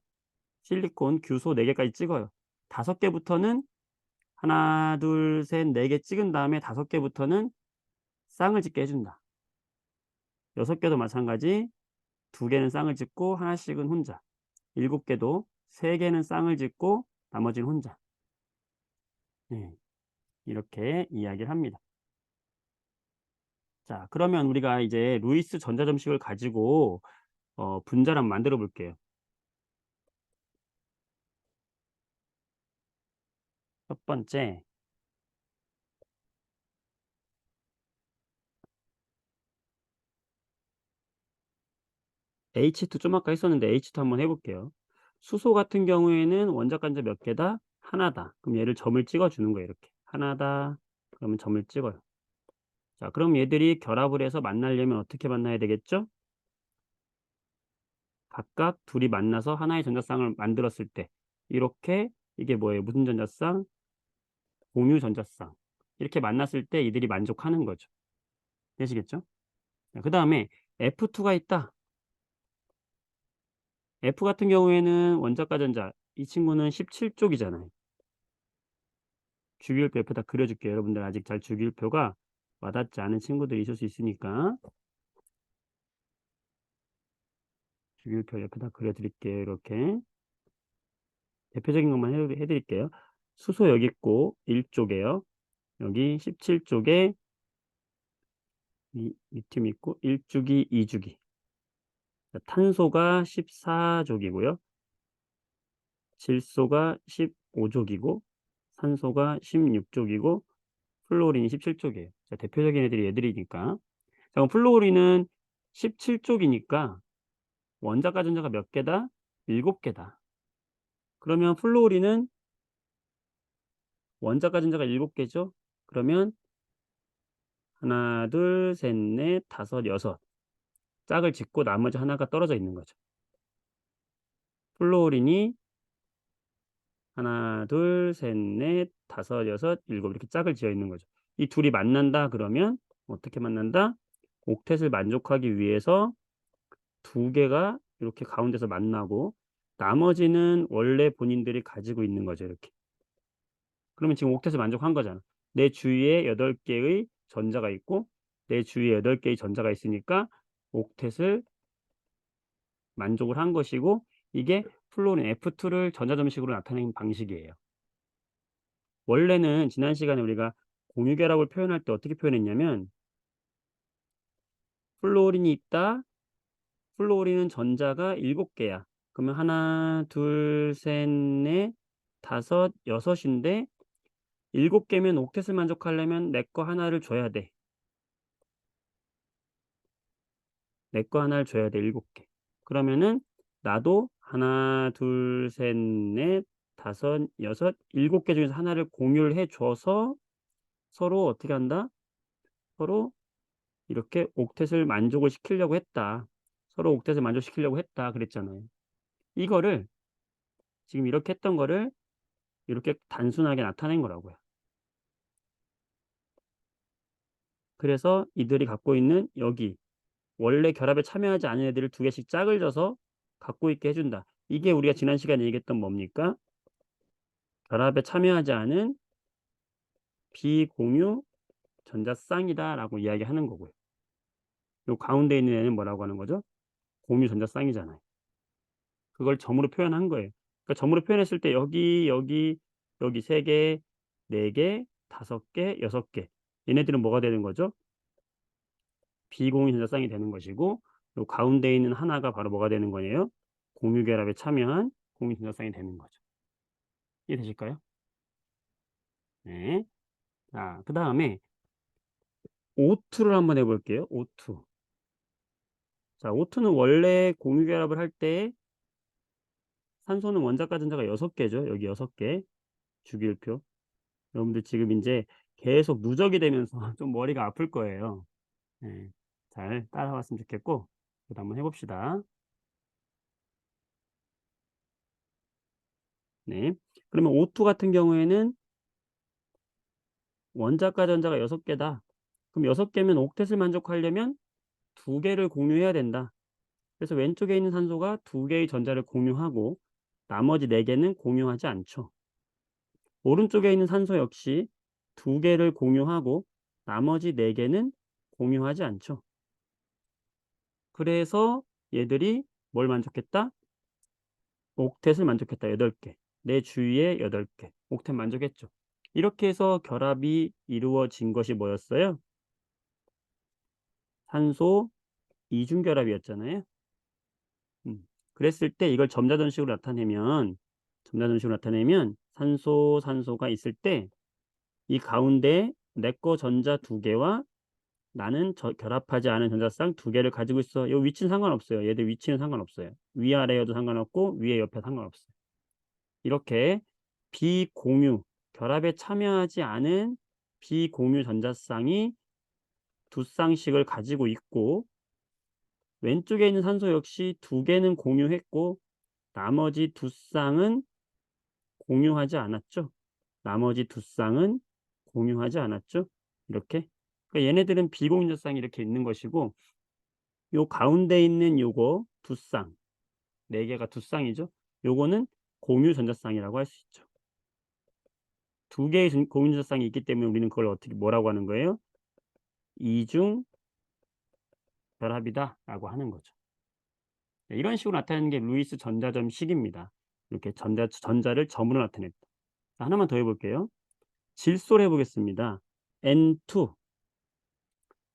[SPEAKER 1] 실리콘, 규소 4개까지 찍어요. 5개부터는 하나, 둘, 셋, 4개 찍은 다음에 5개부터는 쌍을 짓게 해준다. 6개도 마찬가지. 2개는 쌍을 짓고 하나씩은 혼자. 7개도 3개는 쌍을 짓고 나머지는 혼자. 네, 이렇게 이야기를 합니다. 자, 그러면 우리가 이제 루이스 전자점식을 가지고 분자를 한번 만들어 볼게요. 첫 번째, H2 좀 아까 했었는데 H2 한번 해볼게요. 수소 같은 경우에는 원자관자 몇 개다? 하나다. 그럼 얘를 점을 찍어 주는 거예요. 이렇게. 하나다. 그러면 점을 찍어요. 자, 그럼 얘들이 결합을 해서 만나려면 어떻게 만나야 되겠죠? 각각 둘이 만나서 하나의 전자쌍을 만들었을 때 이렇게 이게 뭐예요? 무슨 전자쌍? 공유 전자쌍. 이렇게 만났을 때 이들이 만족하는 거죠. 되시겠죠? 그 다음에 F2가 있다. F 같은 경우에는 원자과 전자. 이 친구는 17쪽이잖아요. 주기율표 옆에다 그려줄게요. 여러분들 아직 잘 주기율표가 와닿지 않은 친구들이 있을 수 있으니까 주기율표 옆에다 그려드릴게요. 이렇게 대표적인 것만 해드릴게요. 수소 여기 있고 1쪽에요. 여기 17쪽에 리튬 있고 1주기, 2주기. 탄소가 14족이고요. 질소가 15족이고 산소가 16족이고 플루오린이 17족이에요. 자, 대표적인 애들이 얘들이니까. 자, 그럼 플루오린은 17족이니까 원자과 전자가 몇 개다? 7개다. 그러면 플루오린은 원자과 전자가 7개죠? 그러면 하나, 둘, 셋, 넷, 다섯, 여섯. 짝을 짓고 나머지 하나가 떨어져 있는 거죠. 플루오린이 하나, 둘, 셋, 넷, 다섯, 여섯, 일곱 이렇게 짝을 지어 있는 거죠. 이 둘이 만난다 그러면 어떻게 만난다? 옥텟을 만족하기 위해서 2개가 이렇게 가운데서 만나고 나머지는 원래 본인들이 가지고 있는 거죠. 이렇게. 그러면 지금 옥텟을 만족한 거잖아. 내 주위에 8개의 전자가 있고 내 주위에 8개의 전자가 있으니까 옥텟을 만족을 한 것이고 이게 플루오린 F2를 전자점식으로 나타내는 방식이에요. 원래는 지난 시간에 우리가 공유결합을 표현할 때 어떻게 표현했냐면 플루오린이 있다. 플루오린은 전자가 7개야. 그러면 하나, 둘, 셋, 넷, 다섯, 여섯인데 7개면 옥텟을 만족하려면 내 거 하나를 줘야 돼. 내 거 하나를 줘야 돼, 7개. 그러면은 나도 하나, 둘, 셋, 넷, 다섯, 여섯, 7개 중에서 하나를 공유를 해 줘서 서로 어떻게 한다? 서로 이렇게 옥텟을 만족을 시키려고 했다. 서로 옥텟을 만족시키려고 했다 그랬잖아요. 이거를 지금 이렇게 했던 거를 이렇게 단순하게 나타낸 거라고요. 그래서 이들이 갖고 있는 여기 원래 결합에 참여하지 않은 애들을 2개씩 짝을 져서 갖고 있게 해 준다. 이게 우리가 지난 시간에 얘기했던 뭡니까? 결합에 참여하지 않은 비공유 전자쌍이다라고 이야기하는 거고요. 요 가운데 있는 애는 뭐라고 하는 거죠? 공유 전자쌍이잖아요. 그걸 점으로 표현한 거예요. 그러니까 점으로 표현했을 때 여기 3개, 4개, 5개, 6개. 얘네들은 뭐가 되는 거죠? 비공유 전자쌍이 되는 것이고 요 가운데 있는 하나가 바로 뭐가 되는 거예요? 공유 결합에 참여한 공유 전자쌍이 되는 거죠. 이해되실까요? 네. 자, 그다음에 O2를 한번 해 볼게요. O2. 자, O2는 원래 공유 결합을 할 때 산소는 원자과 전자가 6개죠. 여기 6개. 주기율표. 여러분들 지금 인제 계속 누적이 되면서 좀 머리가 아플 거예요. 예. 잘 따라왔으면 좋겠고 그래도 한번 해 봅시다. 네. 그러면 O2 같은 경우에는 원자과 전자가 6개다. 그럼 6개면 옥텟을 만족하려면 2개를 공유해야 된다. 그래서 왼쪽에 있는 산소가 2개의 전자를 공유하고 나머지 4개는 공유하지 않죠. 오른쪽에 있는 산소 역시 2개를 공유하고 나머지 4개는 공유하지 않죠. 그래서 얘들이 뭘 만족했다? 옥텟을 만족했다. 8개. 내 주위에 8개. 옥텟 만족했죠. 이렇게 해서 결합이 이루어진 것이 뭐였어요? 산소 이중 결합이었잖아요. 그랬을 때 이걸 점자전식으로 나타내면 산소가 있을 때 이 가운데 내 거 전자 2개와 나는 결합하지 않은 전자쌍 2개를 가지고 있어. 요 위치는 상관없어요. 얘들 위치는 상관없어요. 위아래여도 상관없고 위에 옆에 상관없어요. 이렇게 비공유, 결합에 참여하지 않은 비공유 전자쌍이 2쌍씩을 가지고 있고 왼쪽에 있는 산소 역시 2개는 공유했고 나머지 2쌍은 공유하지 않았죠. 나머지 2쌍은 공유하지 않았죠. 이렇게. 그러니까 얘네들은 비공유 전자쌍이 이렇게 있는 것이고 요 가운데 있는 요거 2쌍, 4개가 2쌍이죠. 요거는 공유 전자쌍이라고 할 수 있죠. 2개의 공유 전자쌍이 있기 때문에 우리는 그걸 어떻게 뭐라고 하는 거예요? 이중 결합이다라고 하는 거죠. 네, 이런 식으로 나타내는 게 루이스 전자점식입니다. 이렇게 전자를 점으로 나타냈다. 하나만 더 해볼게요. 질소를 해보겠습니다. N2.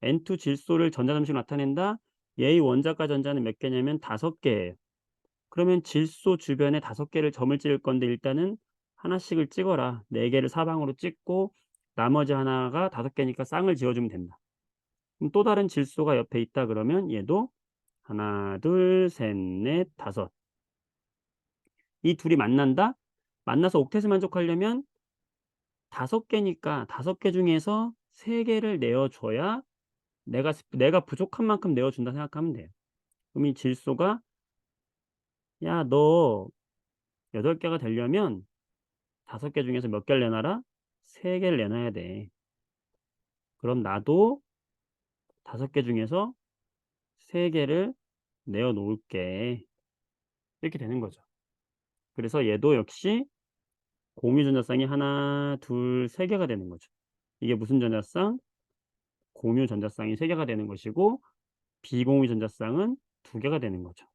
[SPEAKER 1] N2 질소를 전자점식으로 나타낸다. 얘의 원자과 전자는 몇 개냐면 5개예요. 그러면 질소 주변에 5개를 점을 찍을 건데 일단은 하나씩을 찍어라. 4개를 사방으로 찍고 나머지 하나가 5개니까 쌍을 지어주면 된다. 그럼 또 다른 질소가 옆에 있다 그러면 얘도 하나, 둘, 셋, 넷, 5. 이 둘이 만난다? 만나서 옥텟을 만족하려면 5개니까 5개 중에서 3개를 내어줘야 내가 부족한 만큼 내어준다 생각하면 돼요. 그럼 이 질소가 야, 너 8개가 되려면 5개 중에서 몇 개를 내놔라? 3개를 내놔야 돼. 그럼 나도 5개 중에서 3개를 내어 놓을게. 이렇게 되는 거죠. 그래서 얘도 역시 공유 전자쌍이 하나, 둘, 3개가 되는 거죠. 이게 무슨 전자쌍? 공유 전자쌍이 3개가 되는 것이고 비공유 전자쌍은 2개가 되는 거죠.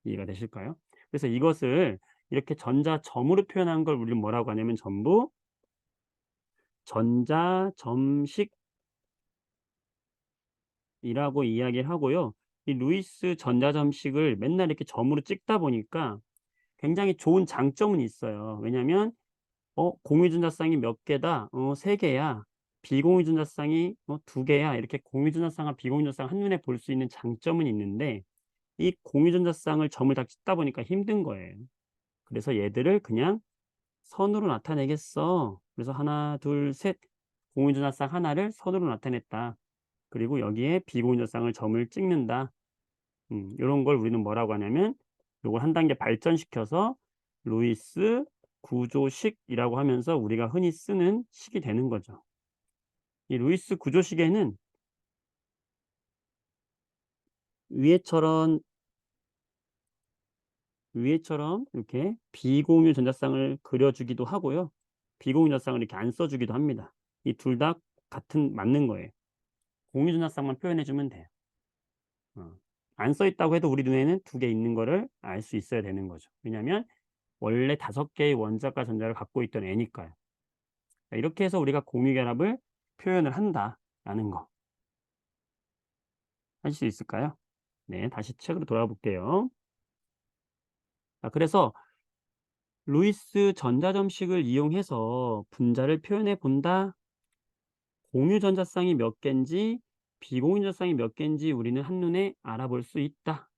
[SPEAKER 1] 이해가 되실까요? 그래서 이것을 이렇게 전자점으로 표현한 걸 우리는 뭐라고 하냐면 전부 전자점식이라고 이야기를 하고요. 이 루이스 전자점식을 맨날 이렇게 점으로 찍다 보니까 굉장히 좋은 장점은 있어요. 왜냐하면 공유전자쌍이 몇 개다? 3 개야. 비공유전자쌍이 2 개야. 이렇게 공유전자쌍과 비공유전자쌍 한눈에 볼 수 있는 장점은 있는데 이 공유전자쌍을 점을 다 찍다 보니까 힘든 거예요. 그래서 얘들을 그냥 선으로 나타내겠어. 그래서 하나, 둘, 셋 공유전자쌍 하나를 선으로 나타냈다. 그리고 여기에 비공유전자쌍을 점을 찍는다. 요런 걸 우리는 뭐라고 하냐면 요걸 한 단계 발전시켜서 루이스 구조식이라고 하면서 우리가 흔히 쓰는 식이 되는 거죠. 이 루이스 구조식에는 위에처럼 이렇게 비공유 전자쌍을 그려주기도 하고요. 비공유 전자쌍을 이렇게 안 써주기도 합니다. 이 둘 다 같은 맞는 거예요. 공유 전자쌍만 표현해 주면 돼요. 안 써 있다고 해도 우리 눈에는 2개 있는 거를 알 수 있어야 되는 거죠. 왜냐하면 원래 5 개의 원자과 전자를 갖고 있던 애니까요. 이렇게 해서 우리가 공유 결합을 표현을 한다라는 거 하실 수 있을까요? 네, 다시 책으로 돌아가 볼게요. 자, 그래서 루이스 전자점식을 이용해서 분자를 표현해 본다. 공유 전자쌍이 몇 개인지 비공유 전자쌍이 몇 개인지 우리는 한눈에 알아볼 수 있다.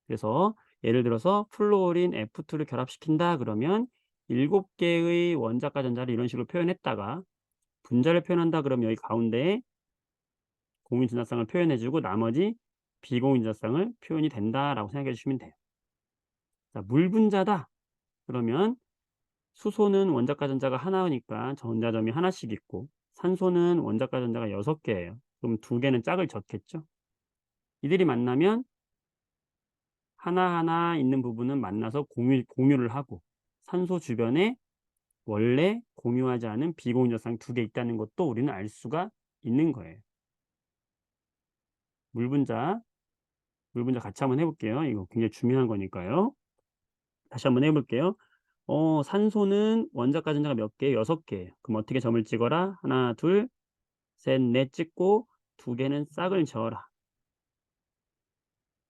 [SPEAKER 1] 그래서 예를 들어서 플루오린 F2를 결합시킨다 그러면 7개의 원자과 전자를 이런 식으로 표현했다가 분자를 표현한다 그러면 여기 가운데에 공유 전자쌍을 표현해 주고 나머지 비공유 전자쌍을 표현이 된다라고 생각해 주시면 돼요. 자, 물 분자다. 그러면 수소는 원자과 전자가 하나니까 전자점이 하나씩 있고 산소는 원자과 전자가 6개예요. 그럼 2개는 짝을 졌겠죠. 이들이 만나면 하나하나 있는 부분은 만나서 공유를 하고 산소 주변에 원래 공유하지 않은 비공유 전자쌍 2개 있다는 것도 우리는 알 수가 있는 거예요. 물 분자 같이 한번 해볼게요. 이거 굉장히 중요한 거니까요. 다시 한번 해볼게요. 산소는 원자과 전자가 몇 개? 6개예요. 그럼 어떻게 점을 찍어라? 하나, 둘, 셋, 넷 찍고 2개는 짝을 저어라.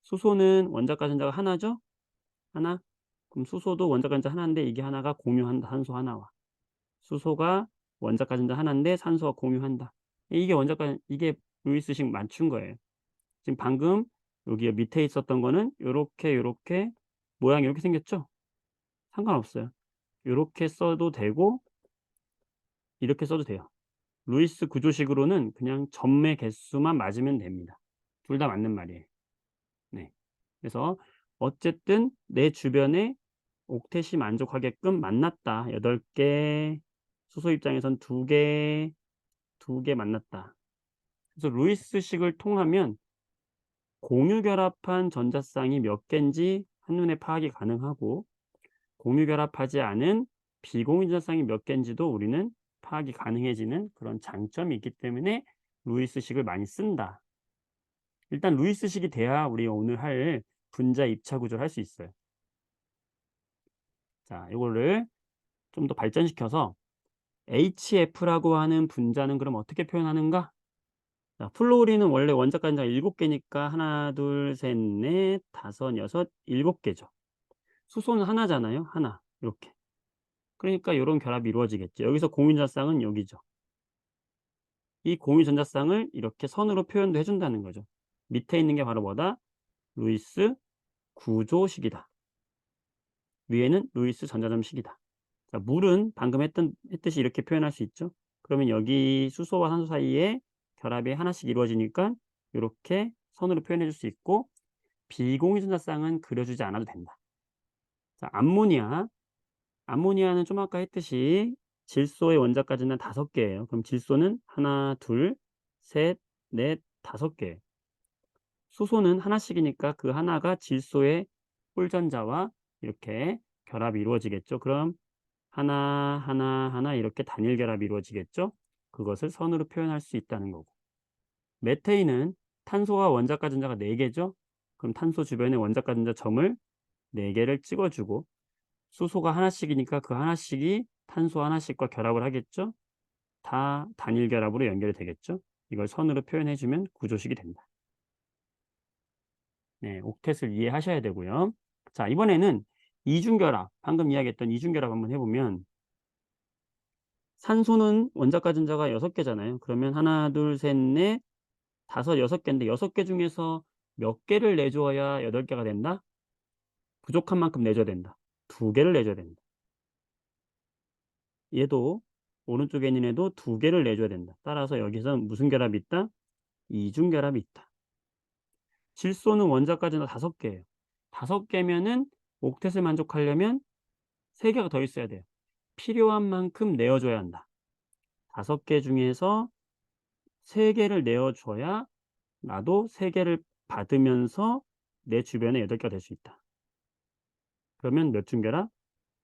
[SPEAKER 1] 수소는 원자과 전자가 하나죠? 하나. 그럼 수소도 원자과 전자 하나인데 이게 하나가 공유한다. 산소 하나와. 수소가 원자과 전자 하나인데 산소와 공유한다. 이게 루이스식 맞춘 거예요. 지금 방금 여기 밑에 있었던 거는 요렇게 모양이 이렇게 생겼죠? 상관없어요. 요렇게 써도 되고 이렇게 써도 돼요. 루이스 구조식으로는 그냥 점의 개수만 맞으면 됩니다. 둘 다 맞는 말이에요. 네. 그래서 어쨌든 내 주변에 옥텟이 만족하게끔 만났다. 8개. 수소 입장에선 2개 만났다. 그래서 루이스식을 통하면 공유 결합한 전자쌍이 몇 개인지 한눈에 파악이 가능하고 공유 결합하지 않은 비공유 전자쌍이 몇 개인지도 우리는 파악이 가능해지는 그런 장점이 있기 때문에 루이스식을 많이 쓴다. 일단 루이스식이 돼야 우리 오늘 할 분자 입차 구조를 할 수 있어요. 자, 이거를 좀 더 발전시켜서 HF라고 하는 분자는 그럼 어떻게 표현하는가? 자, 플로리는 원래 원자과 전자가 7개니까 하나, 둘, 셋, 넷, 다섯, 여섯, 7개죠. 수소는 하나잖아요. 하나. 이렇게. 그러니까 이런 결합이 이루어지겠죠. 여기서 공유전자쌍은 여기죠. 이 공유전자쌍을 이렇게 선으로 표현도 해준다는 거죠. 밑에 있는 게 바로 뭐다? 루이스 구조식이다. 위에는 루이스 전자점식이다. 자, 물은 방금 했듯이 이렇게 표현할 수 있죠. 그러면 여기 수소와 산소 사이에 결합이 하나씩 이루어지니까 이렇게 선으로 표현해 줄 수 있고 비공유전자쌍은 그려주지 않아도 된다. 자, 암모니아는 좀 아까 했듯이 질소의 원자까지는 5개예요. 그럼 질소는 하나, 둘, 셋, 넷, 5개. 수소는 하나씩이니까 그 하나가 질소의 홀전자와 이렇게 결합이 이루어지겠죠. 그럼 하나 이렇게 단일 결합이 이루어지겠죠. 그것을 선으로 표현할 수 있다는 거고. 메테인은 탄소와 원자과 전자가 4개죠. 그럼 탄소 주변에 원자과 전자 점을 4개를 찍어주고 수소가 하나씩이니까 그 하나씩이 탄소 하나씩과 결합을 하겠죠. 다 단일 결합으로 연결이 되겠죠. 이걸 선으로 표현해주면 구조식이 된다. 네, 옥텟을 이해하셔야 되고요. 자, 이번에는 이중결합, 방금 이야기했던 이중결합 한번 해보면 산소는 원자과 전자가 6개잖아요. 그러면 하나, 둘, 셋, 넷, 다섯, 6개인데 6개 중에서 몇 개를 내줘야 8개가 된다? 부족한 만큼 내줘야 된다. 2개를 내줘야 된다. 얘도 오른쪽에 있는 애도 2개를 내줘야 된다. 따라서 여기서 무슨 결합이 있다? 이중결합이 있다. 질소는 원자과 전자 5개예요. 5개면은 옥텟을 만족하려면 3개가 더 있어야 돼요. 필요한 만큼 내어줘야 한다. 5개 중에서 3개를 내어줘야 나도 3개를 받으면서 내 주변에 8개가 될 수 있다. 그러면 몇 중결합?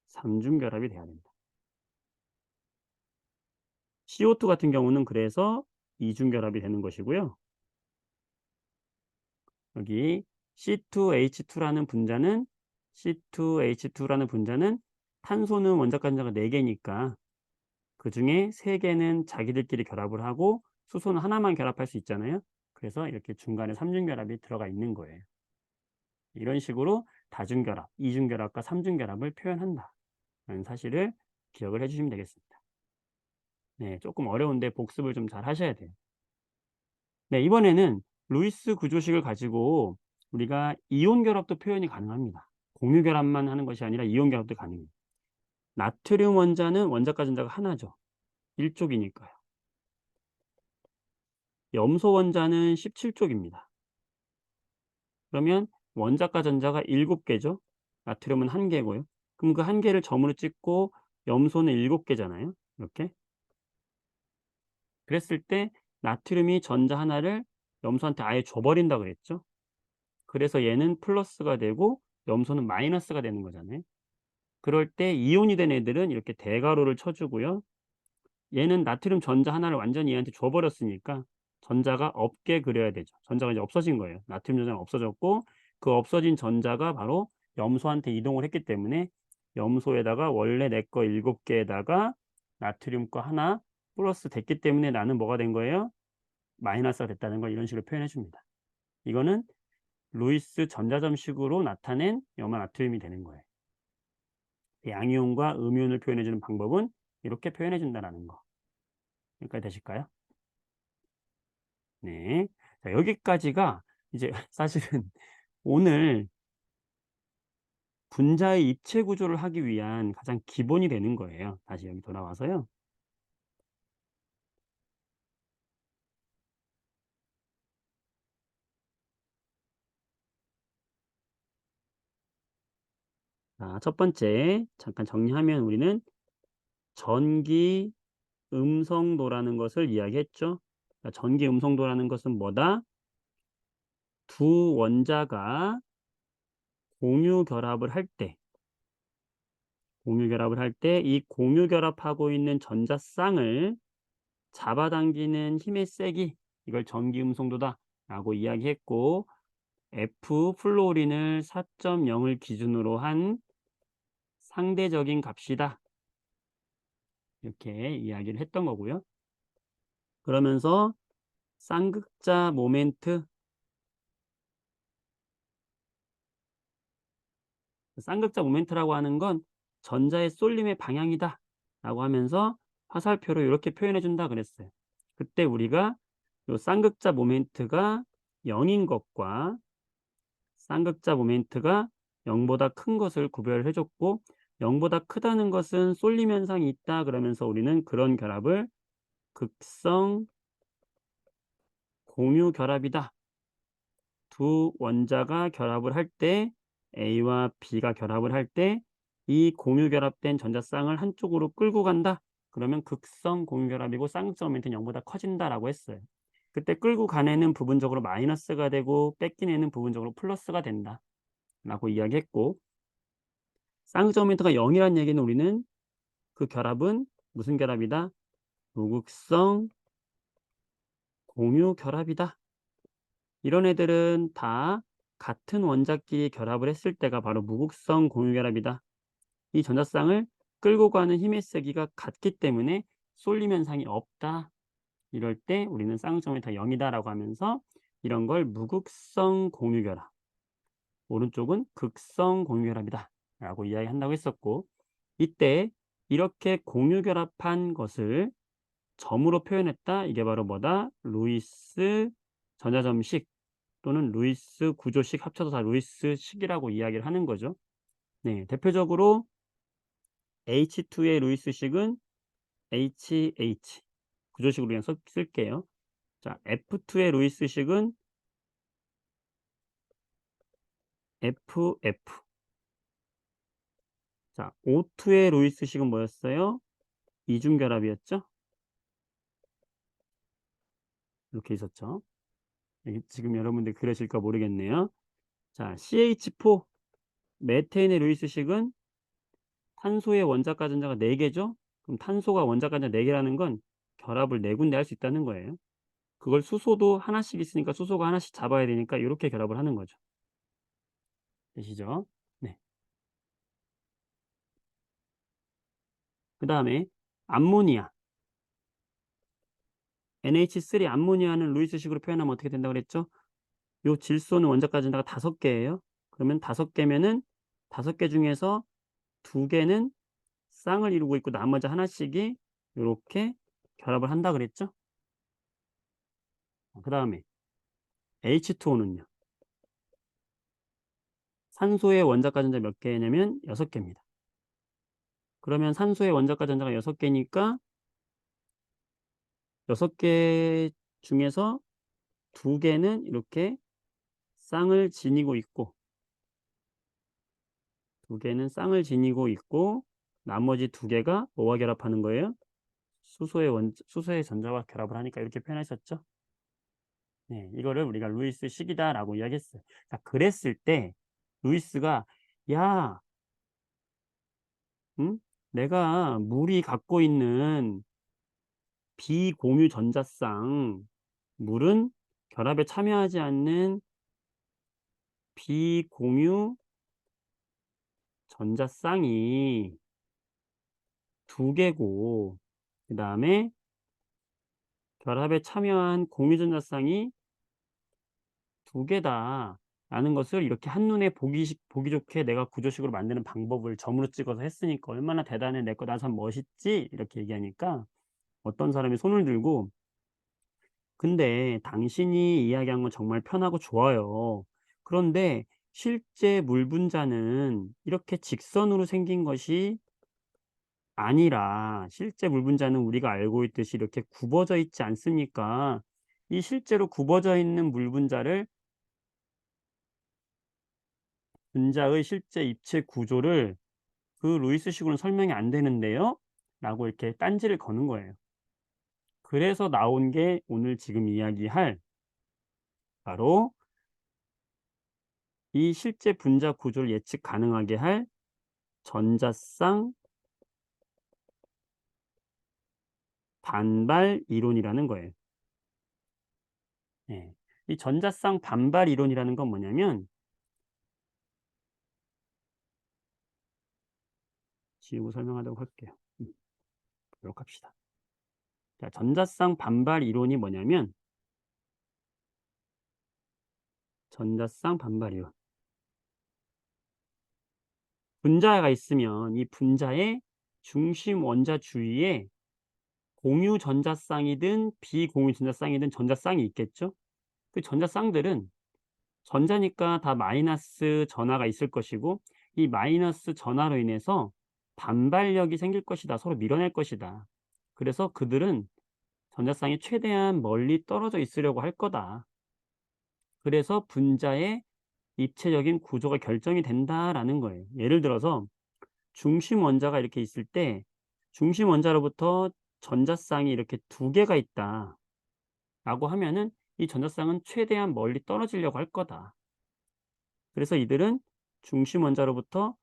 [SPEAKER 1] 3중결합이 돼야 된다. CO2 같은 경우는 그래서 2중결합이 되는 것이고요. 여기 C2H2라는 분자는 탄소는 원자과 전자가 4개니까 그 중에 3개는 자기들끼리 결합을 하고 수소는 하나만 결합할 수 있잖아요. 그래서 이렇게 중간에 3중결합이 들어가 있는 거예요. 이런 식으로 다중결합, 이중결합과 3중결합을 표현한다 라는 사실을 기억을 해주시면 되겠습니다. 네, 조금 어려운데 복습을 좀 잘 하셔야 돼요. 네, 이번에는 루이스 구조식을 가지고 우리가 이온 결합도 표현이 가능합니다. 공유 결합만 하는 것이 아니라 이온 결합도 가능해요. 나트륨 원자는 원자과 전자가 하나죠. 1족이니까요. 염소 원자는 17족입니다. 그러면 원자과 전자가 7개죠. 나트륨은 1개고요. 그럼 그 1개를 점으로 찍고 염소는 7개잖아요. 이렇게. 그랬을 때 나트륨이 전자 하나를 염소한테 아예 줘버린다 그랬죠. 그래서 얘는 플러스가 되고 염소는 마이너스가 되는 거잖아요. 그럴 때 이온이 된 애들은 이렇게 대괄호를 쳐주고요. 얘는 나트륨 전자 하나를 완전히 얘한테 줘버렸으니까 전자가 없게 그려야 되죠. 전자가 이제 없어진 거예요. 나트륨 전자가 없어졌고 그 없어진 전자가 바로 염소한테 이동을 했기 때문에 염소에다가 원래 내 거 7개에다가 나트륨 거 하나 플러스 됐기 때문에 나는 뭐가 된 거예요? 마이너스가 됐다는 걸 이런 식으로 표현해 줍니다. 이거는 루이스 전자점식으로 나타낸 염화 나트륨이 되는 거예요. 양이온과 음이온을 표현해 주는 방법은 이렇게 표현해 준다는 거. 여기까지 되실까요? 네. 자, 여기까지가 이제 사실은 오늘 분자의 입체 구조를 하기 위한 가장 기본이 되는 거예요. 다시 여기 돌아와서요. 자, 첫 번째 잠깐 정리하면 우리는 전기 음성도라는 것을 이야기했죠. 자, 전기 음성도라는 것은 뭐다? 두 원자가 공유 결합을 할 때, 이 공유 결합하고 있는 전자쌍을 잡아당기는 힘의 세기, 이걸 전기 음성도다 라고 이야기했고, F 플로린을 4.0을 기준으로 한 상대적인 값이다. 이렇게 이야기를 했던 거고요. 그러면서 쌍극자 모멘트, 쌍극자 모멘트라고 하는 건 전자의 쏠림의 방향이다 라고 하면서 화살표로 이렇게 표현해 준다 그랬어요. 그때 우리가 이 쌍극자 모멘트가 0인 것과 쌍극자 모멘트가 0보다 큰 것을 구별해 줬고 0보다 크다는 것은 쏠림 현상이 있다 그러면서 우리는 그런 결합을 극성 공유 결합이다. 두 원자가 결합을 할 때 A와 B가 결합을 할 때 이 공유 결합된 전자쌍을 한쪽으로 끌고 간다. 그러면 극성 공유 결합이고 쌍극자 모멘트는 0보다 커진다라고 했어요. 그때 끌고 간 애는 부분적으로 마이너스가 되고 뺏긴 애는 부분적으로 플러스가 된다. 라고 이야기했고 쌍극자 모멘트가 0이라는 얘기는 우리는 그 결합은 무슨 결합이다? 무극성 공유 결합이다. 이런 애들은 다 같은 원자끼리 결합을 했을 때가 바로 무극성 공유 결합이다. 이 전자쌍을 끌고 가는 힘의 세기가 같기 때문에 쏠림 현상이 없다. 이럴 때 우리는 쌍극자 모멘트가 0이다 라고 하면서 이런 걸 무극성 공유 결합, 오른쪽은 극성 공유 결합이다 라고 이야기한다고 했었고, 이때 이렇게 공유 결합한 것을 점으로 표현했다. 이게 바로 뭐다? 루이스 전자점식 또는 루이스 구조식 합쳐서 다 루이스식이라고 이야기를 하는 거죠. 네, 대표적으로 H2의 루이스식은 HH 구조식으로 그냥 쓸게요. 자, F2의 루이스식은 FF. 자, O2의 루이스식은 뭐였어요? 이중결합이었죠? 이렇게 있었죠. 지금 여러분들 그러실까 모르겠네요. 자, CH4 메테인의 루이스식은 탄소의 원자 가전자가 4개죠? 그럼 탄소가 원자 가전자 4개라는 건 결합을 4군데 할 수 있다는 거예요. 그걸 수소도 하나씩 있으니까 수소가 하나씩 잡아야 되니까 이렇게 결합을 하는 거죠. 되시죠? 네. 그 다음에 암모니아. NH3 암모니아는 루이스식으로 표현하면 어떻게 된다고 그랬죠? 요 질소는 원자 가전자가 5개예요. 그러면 5개면은 5개 중에서 2개는 쌍을 이루고 있고 나머지 하나씩이 요렇게 결합을 한다 그랬죠? 그 다음에 H2O는요. 산소의 원자 가전자 몇 개냐면 6개입니다. 그러면 산소의 원자 가전자가 6개니까 6개 중에서 2개는 이렇게 쌍을 지니고 있고 2개는 쌍을 지니고 있고 나머지 2개가 뭐와 결합하는 거예요? 수소의 전자와 결합을 하니까 이렇게 표현했었죠. 네, 이거를 우리가 루이스 식이다라고 이야기했어요. 자, 그랬을 때 루이스가 야, 응? 내가 물이 갖고 있는 비공유 전자쌍, 물은 결합에 참여하지 않는 비공유 전자쌍이 2개고 그 다음에 결합에 참여한 공유 전자쌍이 2개다 라는 것을 이렇게 한눈에 보기 좋게 내가 구조식으로 만드는 방법을 점으로 찍어서 했으니까 얼마나 대단해, 내 거 나 참 멋있지 이렇게 얘기하니까 어떤 사람이 손을 들고 근데 당신이 이야기한 건 정말 편하고 좋아요. 그런데 실제 물 분자는 이렇게 직선으로 생긴 것이 아니라 실제 물 분자는 우리가 알고 있듯이 이렇게 굽어져 있지 않습니까? 이 실제로 굽어져 있는 물 분자를 분자의 실제 입체 구조를 그 루이스식으로는 설명이 안 되는데요? 라고 이렇게 딴지를 거는 거예요. 그래서 나온 게 오늘 지금 이야기할 바로 이 실제 분자 구조를 예측 가능하게 할 전자쌍 반발 이론이라는 거예요. 예. 이 전자쌍 반발 이론이라는 건 뭐냐면 지우고 설명하도록 할게요. 이렇게 합시다. 자, 전자쌍 반발 이론이 뭐냐면 전자쌍 반발 이론. 분자가 있으면 이 분자의 중심 원자 주위에 공유 전자쌍이든 비공유 전자쌍이든 전자쌍이 있겠죠? 그 전자쌍들은 전자니까 다 마이너스 전하가 있을 것이고 이 마이너스 전하로 인해서 반발력이 생길 것이다. 서로 밀어낼 것이다. 그래서 그들은 전자쌍이 최대한 멀리 떨어져 있으려고 할 거다. 그래서 분자의 입체적인 구조가 결정이 된다라는 거예요. 예를 들어서 중심 원자가 이렇게 있을 때 중심 원자로부터 전자쌍이 이렇게 2개가 있다 라고 하면은 이 전자쌍은 최대한 멀리 떨어지려고 할 거다. 그래서 이들은 중심 원자로부터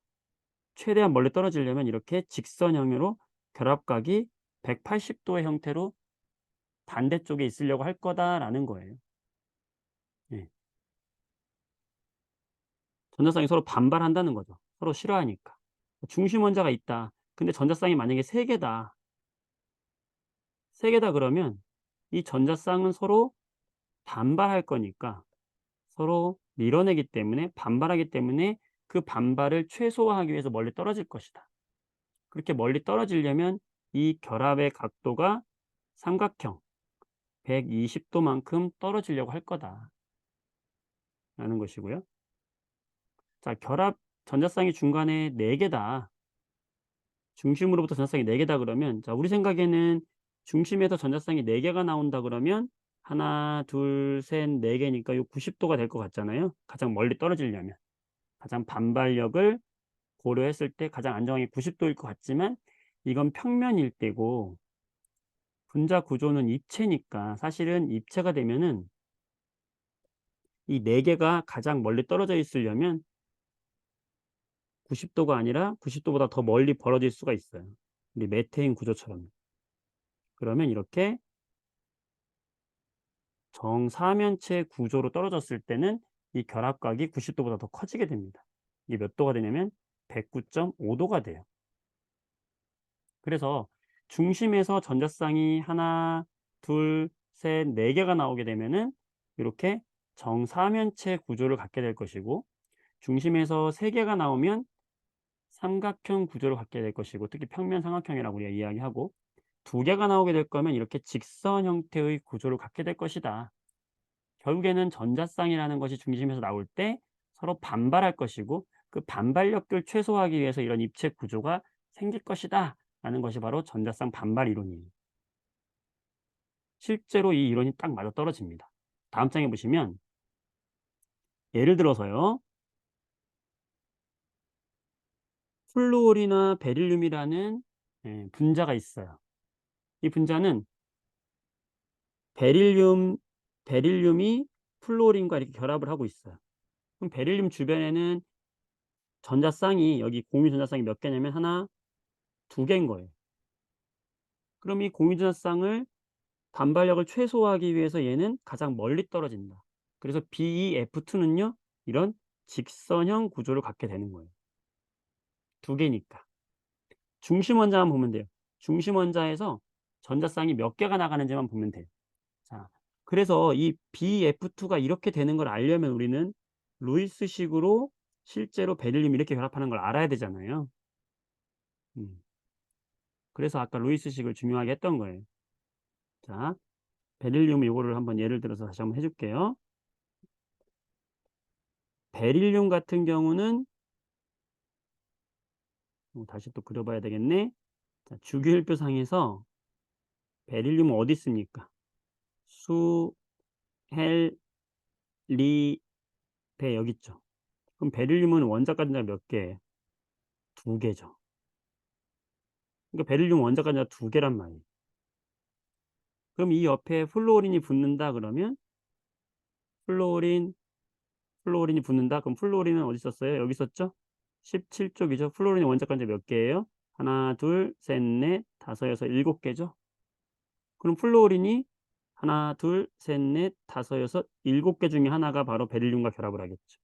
[SPEAKER 1] 최대한 멀리 떨어지려면 이렇게 직선형으로 결합각이 180도의 형태로 반대쪽에 있으려고 할 거다라는 거예요. 예. 전자쌍이 서로 반발한다는 거죠. 서로 싫어하니까. 중심 원자가 있다. 근데 전자쌍이 만약에 3개다. 3개다 그러면 이 전자쌍은 서로 반발할 거니까 서로 밀어내기 때문에 반발하기 때문에 그 반발을 최소화하기 위해서 멀리 떨어질 것이다. 그렇게 멀리 떨어지려면 이 결합의 각도가 삼각형 120도만큼 떨어지려고 할 거다라는 것이고요. 자, 결합 전자쌍이 중간에 4개다. 중심으로부터 전자쌍이 4개다 그러면, 자, 우리 생각에는 중심에서 전자쌍이 4개가 나온다 그러면 하나, 둘, 셋, 4개니까 요 90도가 될 것 같잖아요. 가장 멀리 떨어지려면. 가장 반발력을 고려했을 때 가장 안정하게 90도일 것 같지만 이건 평면일 때고 분자 구조는 입체니까 사실은 입체가 되면은 이 4개가 가장 멀리 떨어져 있으려면 90도가 아니라 90도보다 더 멀리 벌어질 수가 있어요. 우리 메테인 구조처럼. 그러면 이렇게 정사면체 구조로 떨어졌을 때는 이 결합각이 90도보다 더 커지게 됩니다. 이게 몇 도가 되냐면 109.5도가 돼요. 그래서 중심에서 전자쌍이 하나, 둘, 셋, 4개가 나오게 되면은 이렇게 정사면체 구조를 갖게 될 것이고, 중심에서 3개가 나오면 삼각형 구조를 갖게 될 것이고, 특히 평면 삼각형이라고 우리가 이야기하고, 2개가 나오게 될 거면 이렇게 직선 형태의 구조를 갖게 될 것이다. 결국에는 전자쌍이라는 것이 중심에서 나올 때 서로 반발할 것이고, 그 반발력을 최소화하기 위해서 이런 입체 구조가 생길 것이다 라는 것이 바로 전자쌍 반발 이론이에요. 실제로 이 이론이 딱 맞아떨어집니다. 다음 장에 보시면 예를 들어서요, 플루올이나 베릴륨이라는 분자가 있어요. 이 분자는 베릴륨이 플루오린과 이렇게 결합을 하고 있어요. 그럼 베릴륨 주변에는 전자쌍이, 여기 공유 전자쌍이 몇 개냐면 하나, 2개인 거예요. 그럼 이 공유 전자쌍을 반발력을 최소화하기 위해서 얘는 가장 멀리 떨어진다. 그래서 BeF2는요, 이런 직선형 구조를 갖게 되는 거예요. 2개니까. 중심 원자만 보면 돼요. 중심 원자에서 전자쌍이 몇 개가 나가는지만 보면 돼요. 자, 그래서 이 BF2가 이렇게 되는 걸 알려면 우리는 루이스식으로 실제로 베릴륨이 이렇게 결합하는 걸 알아야 되잖아요. 그래서 아까 루이스식을 중요하게 했던 거예요. 자, 베릴륨 요거를 한번 예를 들어서 다시 한번 해줄게요. 베릴륨 같은 경우는 다시 또 그려봐야 되겠네. 자, 주기율표상에서 베릴륨은 어디 있습니까? 수, 헬, 리, 베 여기 있죠. 그럼 베릴륨은 원자가 몇 개예요? 2개죠. 그러니까 베릴륨 원자가 2개란 말이에요. 그럼 이 옆에 플루오린이 붙는다 그러면 플루오린이 붙는다. 그럼 플루오린은 어디 있었어요? 여기 있었죠? 17쪽이죠. 플루오린의 원자가 몇 개예요? 하나, 둘, 셋, 넷, 다섯, 여섯, 7개죠. 그럼 플루오린이 하나, 둘, 셋, 넷, 다섯, 여섯, 7개 중에 하나가 바로 베릴륨과 결합을 하겠죠.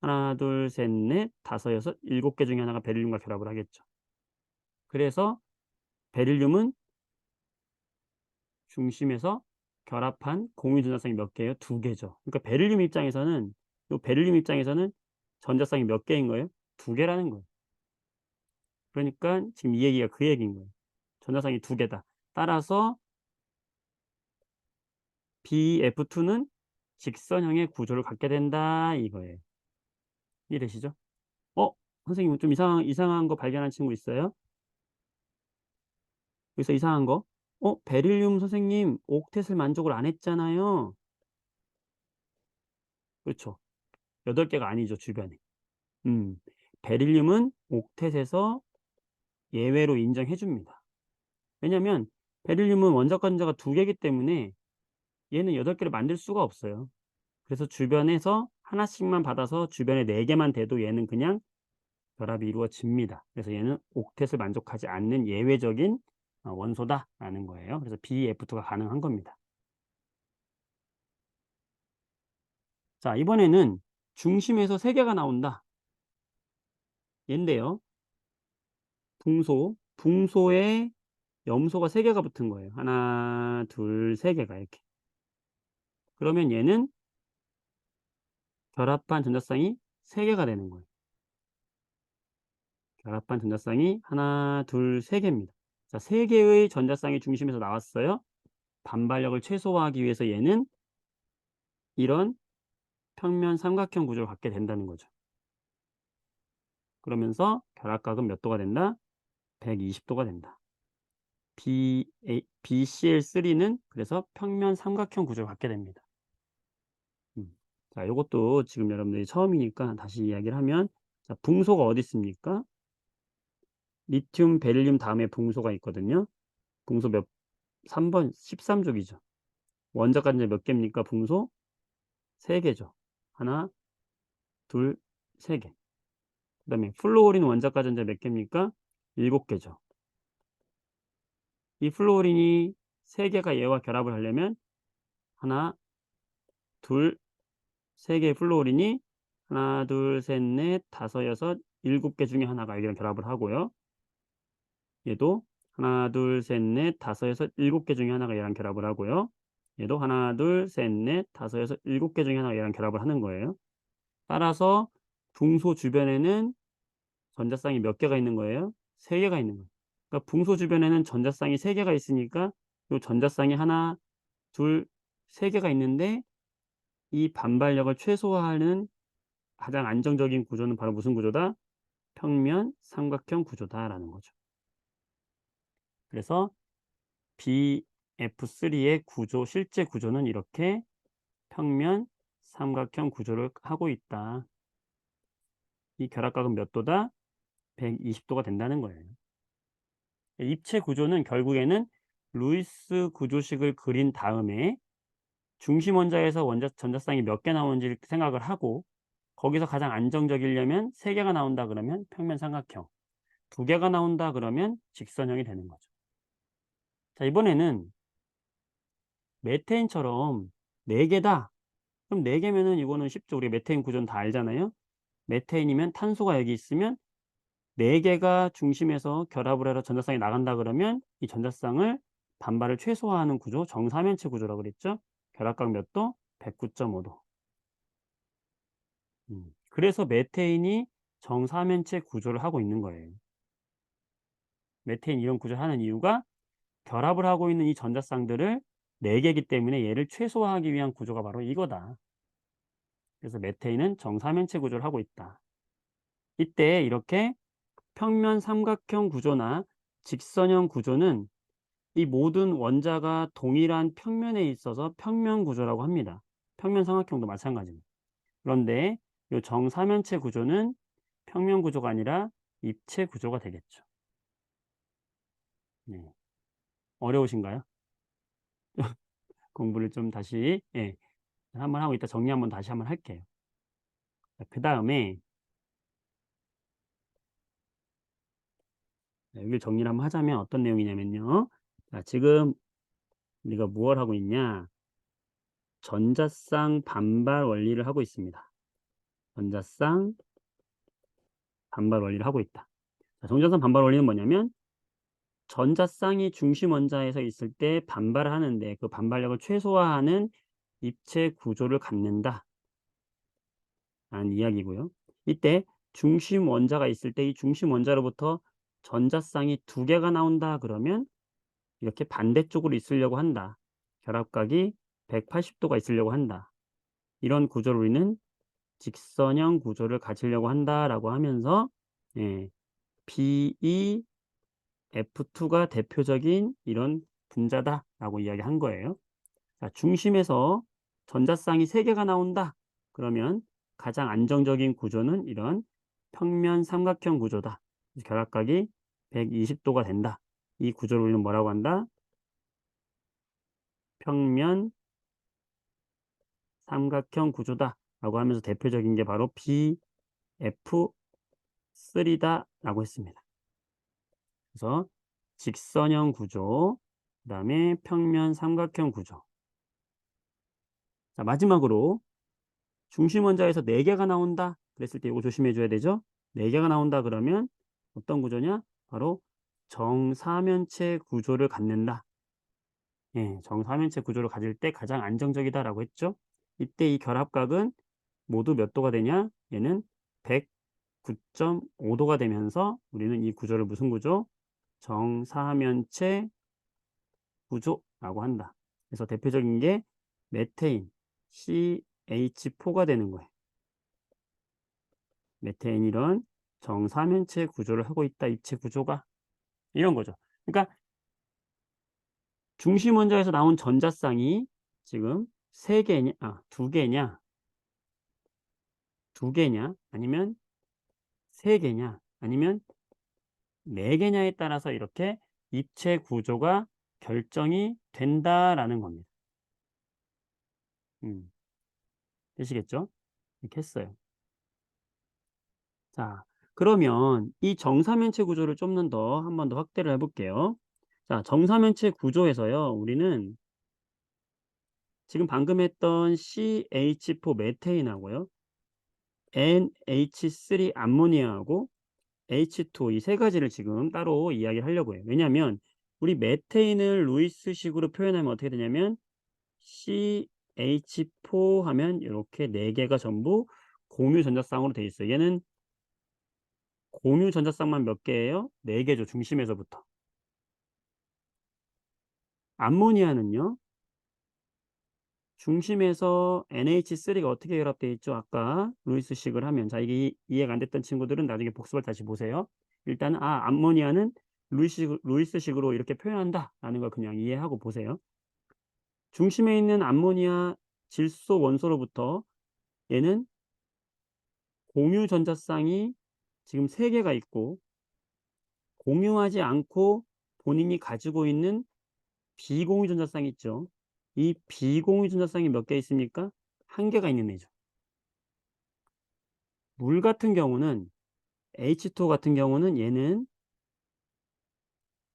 [SPEAKER 1] 하나, 둘, 셋, 넷, 다섯, 여섯, 7개 중에 하나가 베릴륨과 결합을 하겠죠. 그래서 베릴륨은 중심에서 결합한 공유 전자쌍이 몇 개예요? 2개죠. 그러니까 베릴륨 입장에서는 전자쌍이 몇 개인 거예요? 2개라는 거예요. 그러니까 지금 이 얘기가 그 얘기인 거예요. 전자쌍이 2개다. 따라서 BF2는 직선형의 구조를 갖게 된다 이거예요. 이해되시죠? 선생님 좀 이상한 거 발견한 친구 있어요? 여기서 이상한 거? 베릴륨 선생님 옥텟을 만족을 안 했잖아요. 그렇죠. 8개가 아니죠, 주변에. 음, 베릴륨은 옥텟에서 예외로 인정해 줍니다. 왜냐면 베릴륨은 원자과 전자가 2개이기 때문에 얘는 8개를 만들 수가 없어요. 그래서 주변에서 하나씩만 받아서 주변에 4개만 돼도 얘는 그냥 결합이 이루어집니다. 그래서 얘는 옥텟을 만족하지 않는 예외적인 원소다라는 거예요. 그래서 BF2가 가능한 겁니다. 자, 이번에는 중심에서 3개가 나온다. 얘인데요. 붕소에 염소가 3개가 붙은 거예요. 하나, 둘, 3개가 이렇게. 그러면 얘는 결합한 전자쌍이 3개가 되는 거예요. 결합한 전자쌍이 하나, 둘, 세 개입니다. 자, 세 개의 전자쌍이 중심에서 나왔어요. 반발력을 최소화하기 위해서 얘는 이런 평면 삼각형 구조를 갖게 된다는 거죠. 그러면서 결합각은 몇 도가 된다? 120도가 된다. BCl3는 그래서 평면 삼각형 구조를 갖게 됩니다. 자, 이것도 지금 여러분들이 처음이니까 다시 이야기를 하면, 자, 붕소가 어디 있습니까? 리튬, 베릴륨 다음에 붕소가 있거든요. 붕소 3번 13족이죠. 원자가 이제 몇 개입니까? 붕소 3개죠. 하나, 둘, 3개. 그다음에 플루오린 원자가 전자 몇 개입니까? 7개죠. 이 플루오린이 3개가 얘와 결합을 하려면 하나, 둘, 3개의 플루오린이 하나, 둘, 셋, 넷, 다섯, 여섯, 7개 중에 하나가 이런 결합을 하고요. 얘도 하나, 둘, 셋, 넷, 다섯, 여섯, 7개 중에 하나가 얘랑 결합을 하고요. 얘도 하나, 둘, 셋, 넷, 다섯, 여섯, 7개 중에 하나가 얘랑 결합을 하는 거예요. 따라서 붕소 주변에는 전자쌍이 몇 개가 있는 거예요? 3개가 있는 거예요. 그러니까 붕소 주변에는 전자쌍이 3개가 있으니까 이 전자쌍이 하나, 둘, 3개가 있는데 이 반발력을 최소화하는 가장 안정적인 구조는 바로 무슨 구조다? 평면 삼각형 구조다라는 거죠. 그래서 BF3의 구조, 실제 구조는 이렇게 평면 삼각형 구조를 하고 있다. 이 결합각은 몇 도다? 120도가 된다는 거예요. 입체 구조는 결국에는 루이스 구조식을 그린 다음에 중심 원자에서 전자쌍이 몇 개 나오는지 생각을 하고 거기서 가장 안정적이려면 3개가 나온다 그러면 평면 삼각형, 2개가 나온다 그러면 직선형이 되는 거죠. 자, 이번에는 메테인처럼 4개다. 그럼 4개면은 이거는 쉽죠. 우리 메테인 구조는 다 알잖아요. 메테인이면 탄소가 여기 있으면 4개가 중심에서 결합을 해서 전자쌍이 나간다 그러면 이 전자쌍을 반발을 최소화하는 구조, 정사면체 구조라고 그랬죠. 결합각 몇 도? 109.5도. 그래서 메테인이 정사면체 구조를 하고 있는 거예요. 메테인 이런 구조를 하는 이유가 결합을 하고 있는 이 전자쌍들을 4개이기 때문에 얘를 최소화하기 위한 구조가 바로 이거다. 그래서 메테인은 정사면체 구조를 하고 있다. 이때 이렇게 평면 삼각형 구조나 직선형 구조는 이 모든 원자가 동일한 평면에 있어서 평면 구조라고 합니다. 평면 삼각형도 마찬가지입니다. 그런데 이 정사면체 구조는 평면 구조가 아니라 입체 구조가 되겠죠. 네. 어려우신가요? 공부를 좀 다시 한번 하고 이따 정리 한번 다시 한번 할게요. 그 다음에 여기 정리를 한번 하자면 어떤 내용이냐면요. 자, 지금 우리가 무엇 하고 있냐? 전자쌍 반발 원리를 하고 있습니다. 전자쌍 반발 원리를 하고 있다. 자, 전자쌍 반발 원리는 뭐냐면 전자쌍이 중심 원자에서 있을 때 반발을 하는데 그 반발력을 최소화하는 입체 구조를 갖는다 라는 이야기고요. 이때 중심 원자가 있을 때 이 중심 원자로부터 전자쌍이 2개가 나온다 그러면 이렇게 반대쪽으로 있으려고 한다. 결합각이 180도가 있으려고 한다. 이런 구조를 우리는 직선형 구조를 가지려고 한다라고 하면서 BeF2가 대표적인 이런 분자다라고 이야기한 거예요. 자, 중심에서 전자쌍이 3개가 나온다. 그러면 가장 안정적인 구조는 이런 평면 삼각형 구조다. 결합각이 120도가 된다. 이 구조를 우리는 뭐라고 한다? 평면 삼각형 구조다 라고 하면서 대표적인 게 바로 BF3다 라고 했습니다. 그래서 직선형 구조, 그 다음에 평면 삼각형 구조. 자, 마지막으로 중심 원자에서 4개가 나온다 그랬을 때 이거 조심해 줘야 되죠. 4개가 나온다 그러면 어떤 구조냐? 바로 정사면체 구조를 갖는다. 정사면체 구조를 가질 때 가장 안정적이다라고 했죠. 이때 이 결합각은 모두 몇 도가 되냐? 얘는 9.5도가 되면서 우리는 이 구조를 무슨 구조? 정사면체 구조라고 한다. 그래서 대표적인 게 메테인 CH4가 되는 거예요. 메테인 이런 정사면체 구조를 하고 있다. 입체 구조가 이런 거죠. 그러니까 중심 원자에서 나온 전자쌍이 지금 세 개냐, 두 개냐, 두 개냐, 아니면 세 개냐, 아니면 네 개냐에 따라서 이렇게 입체 구조가 결정이 된다라는 겁니다. 되시겠죠? 이렇게 했어요. 자, 그러면 이 정사면체 구조를 좀 더 한 번 더 확대를 해볼게요. 자, 정사면체 구조에서요, 우리는 지금 방금 했던 CH4 메테인하고요, NH3 암모니아하고 H2 이 세 가지를 지금 따로 이야기를 하려고 해요. 왜냐하면 우리 메테인을 루이스식으로 표현하면 어떻게 되냐면 CH4 하면 이렇게 네 개가 전부 공유 전자쌍으로 돼 있어요. 얘는 공유 전자쌍만 몇 개예요? 네 개죠. 중심에서부터. 암모니아는요. 중심에서 NH3가 어떻게 결합되어 있죠? 아까 루이스식을 하면. 자, 이게 이해가 안 됐던 친구들은 나중에 복습을 다시 보세요. 일단 암모니아는 루이스식으로 이렇게 표현한다라는 걸 그냥 이해하고 보세요. 중심에 있는 암모니아 질소 원소로부터 얘는 공유 전자쌍이 지금 3개가 있고 공유하지 않고 본인이 가지고 있는 비공유 전자쌍이 있죠. 이 비공유 전자쌍이 몇 개 있습니까? 1개가 있는 애죠. 물 같은 경우는 H2O 같은 경우는 얘는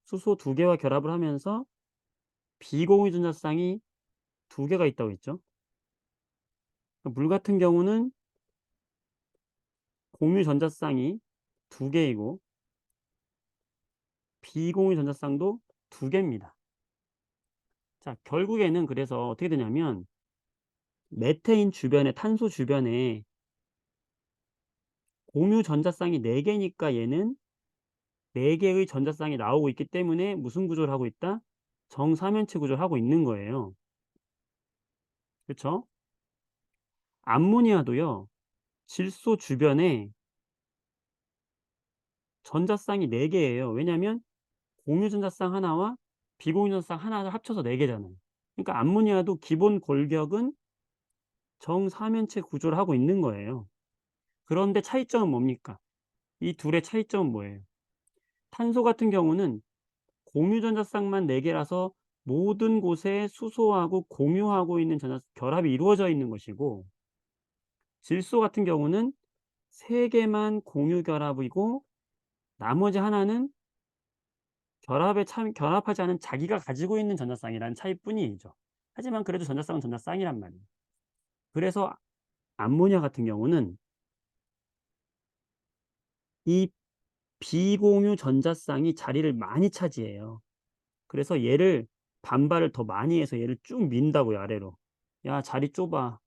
[SPEAKER 1] 수소 2개와 결합을 하면서 비공유 전자쌍이 2개가 있다고 했죠. 물 같은 경우는 공유 전자쌍이 2개이고 비공유 전자쌍도 2개입니다. 자, 결국에는 그래서 어떻게 되냐면 메테인 주변에 탄소 주변에 공유 전자쌍이 4개니까 얘는 4개의 전자쌍이 나오고 있기 때문에 무슨 구조를 하고 있다? 정사면체 구조를 하고 있는 거예요. 그렇죠? 암모니아도요. 질소 주변에 전자쌍이 4개예요. 왜냐하면 공유 전자쌍 하나와 비공유 전자쌍 하나를 합쳐서 4개잖아요. 그러니까 암모니아도 기본 골격은 정사면체 구조를 하고 있는 거예요. 그런데 차이점은 뭡니까? 이 둘의 차이점은 뭐예요? 탄소 같은 경우는 공유 전자쌍만 4개라서 모든 곳에 수소하고 공유하고 있는 결합이 이루어져 있는 것이고 질소 같은 경우는 3개만 공유 결합이고 나머지 하나는 결합하지 않은 자기가 가지고 있는 전자쌍이라는 차이뿐이죠. 하지만 그래도 전자쌍은 전자쌍이란 말이에요. 그래서 암모니아 같은 경우는 이 비공유 전자쌍이 자리를 많이 차지해요. 그래서 얘를 반발을 더 많이 해서 얘를 쭉 민다고요, 아래로. 야, 자리 좁아.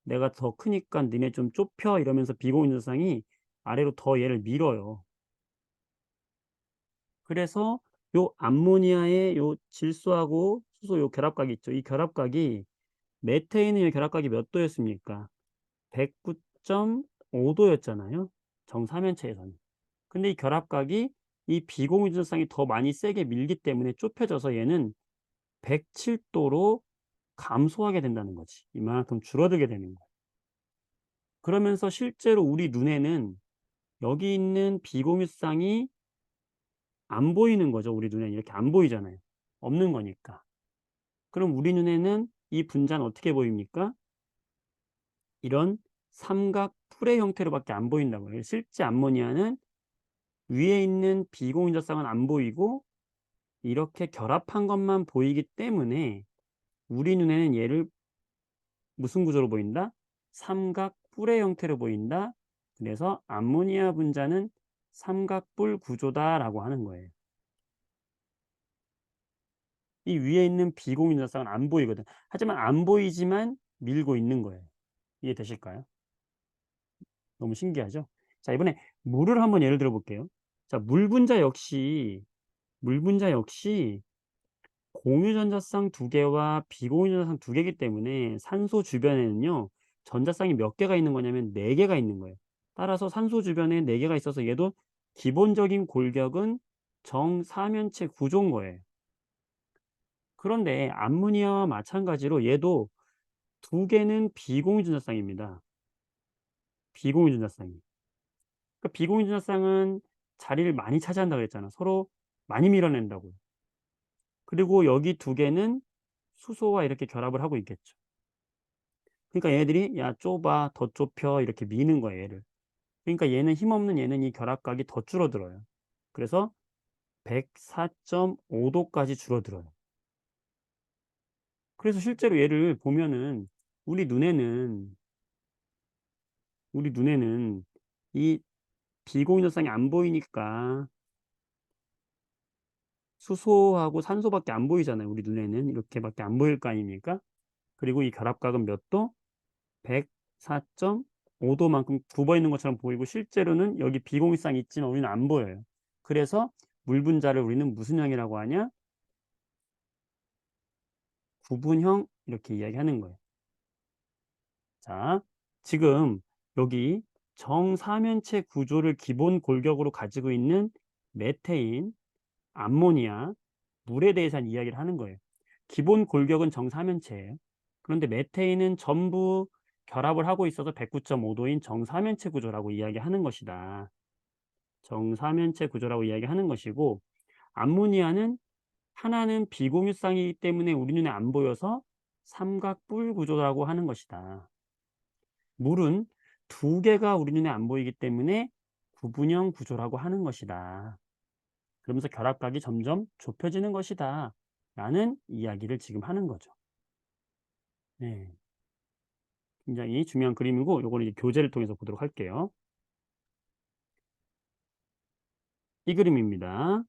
[SPEAKER 1] 내가 더 크니까 니네 좀 좁혀. 이러면서 비공유 전자쌍이 아래로 더 얘를 밀어요. 그래서 요 암모니아의 요 질소하고 수소 요 결합각이 있죠. 이 결합각이 메테인의 결합각이 몇 도였습니까? 109.5도였잖아요. 정사면체에서는. 근데 이 결합각이 이 비공유전성이 더 많이 세게 밀기 때문에 좁혀져서 얘는 107도로 감소하게 된다는 거지. 이만큼 줄어들게 되는 거야. 그러면서 실제로 우리 눈에는 여기 있는 비공유쌍이 안 보이는 거죠. 우리 눈에는 이렇게 안 보이잖아요. 없는 거니까. 그럼 우리 눈에는 이 분자는 어떻게 보입니까? 이런 삼각 풀의 형태로밖에 안 보인다고요. 실제 암모니아는 위에 있는 비공유자쌍은 안 보이고 이렇게 결합한 것만 보이기 때문에 우리 눈에는 얘를 무슨 구조로 보인다? 삼각 뿔의 형태로 보인다. 그래서 암모니아 분자는 삼각뿔 구조다라고 하는 거예요. 이 위에 있는 비공유자쌍은 안 보이거든. 하지만 안 보이지만 밀고 있는 거예요. 이해되실까요? 너무 신기하죠? 자, 이번에 물을 한번 예를 들어 볼게요. 자, 물 분자 역시 공유전자쌍 두 개와 비공유전자쌍 두 개이기 때문에 산소 주변에는요, 전자쌍이 몇 개가 있는 거냐면 네 개가 있는 거예요. 따라서 산소 주변에 네 개가 있어서 얘도 기본적인 골격은 정사면체 구조인 거예요. 그런데 암모니아와 마찬가지로 얘도 두 개는 비공유전자쌍입니다. 비공유전자쌍이. 그러니까 비공유전자쌍은 자리를 많이 차지한다고 그랬잖아. 서로 많이 밀어낸다고요. 그리고 여기 두 개는 수소와 이렇게 결합을 하고 있겠죠. 그러니까 얘네들이 "야 좁아. 더 좁혀." 이렇게 미는 거예요, 얘를. 그러니까 얘는 힘없는 얘는 이 결합각이 더 줄어들어요. 그래서 104.5 도까지 줄어들어요. 그래서 실제로 얘를 보면은 우리 눈에는 우리 눈에는 이 비공유전자쌍이 안 보이니까 수소하고 산소밖에 안 보이잖아요. 우리 눈에는 이렇게밖에 안 보일 거 아닙니까? 그리고 이 결합각은 몇 도? 104.5 도만큼 굽어 있는 것처럼 보이고 실제로는 여기 비공유성이 있지만 우리는 안 보여요. 그래서 물 분자를 우리는 무슨 형이라고 하냐? 구분형 이렇게 이야기하는 거예요. 자, 지금 여기 정사면체 구조를 기본 골격으로 가지고 있는 메테인, 암모니아, 물에 대해서 이야기를 하는 거예요. 기본 골격은 정사면체예요. 그런데 메테인은 전부 결합을 하고 있어서 109.5 도인 정사면체 구조라고 이야기하는 것이다. 정사면체 구조라고 이야기하는 것이고, 암모니아는 하나는 비공유쌍이기 때문에 우리 눈에 안 보여서 삼각뿔 구조라고 하는 것이다. 물은 두 개가 우리 눈에 안 보이기 때문에 구분형 구조라고 하는 것이다. 그러면서 결합각이 점점 좁혀지는 것이다. 라는 이야기를 지금 하는 거죠. 네. 굉장히 중요한 그림이고, 요거는 이제 교재를 통해서 보도록 할게요. 이 그림입니다.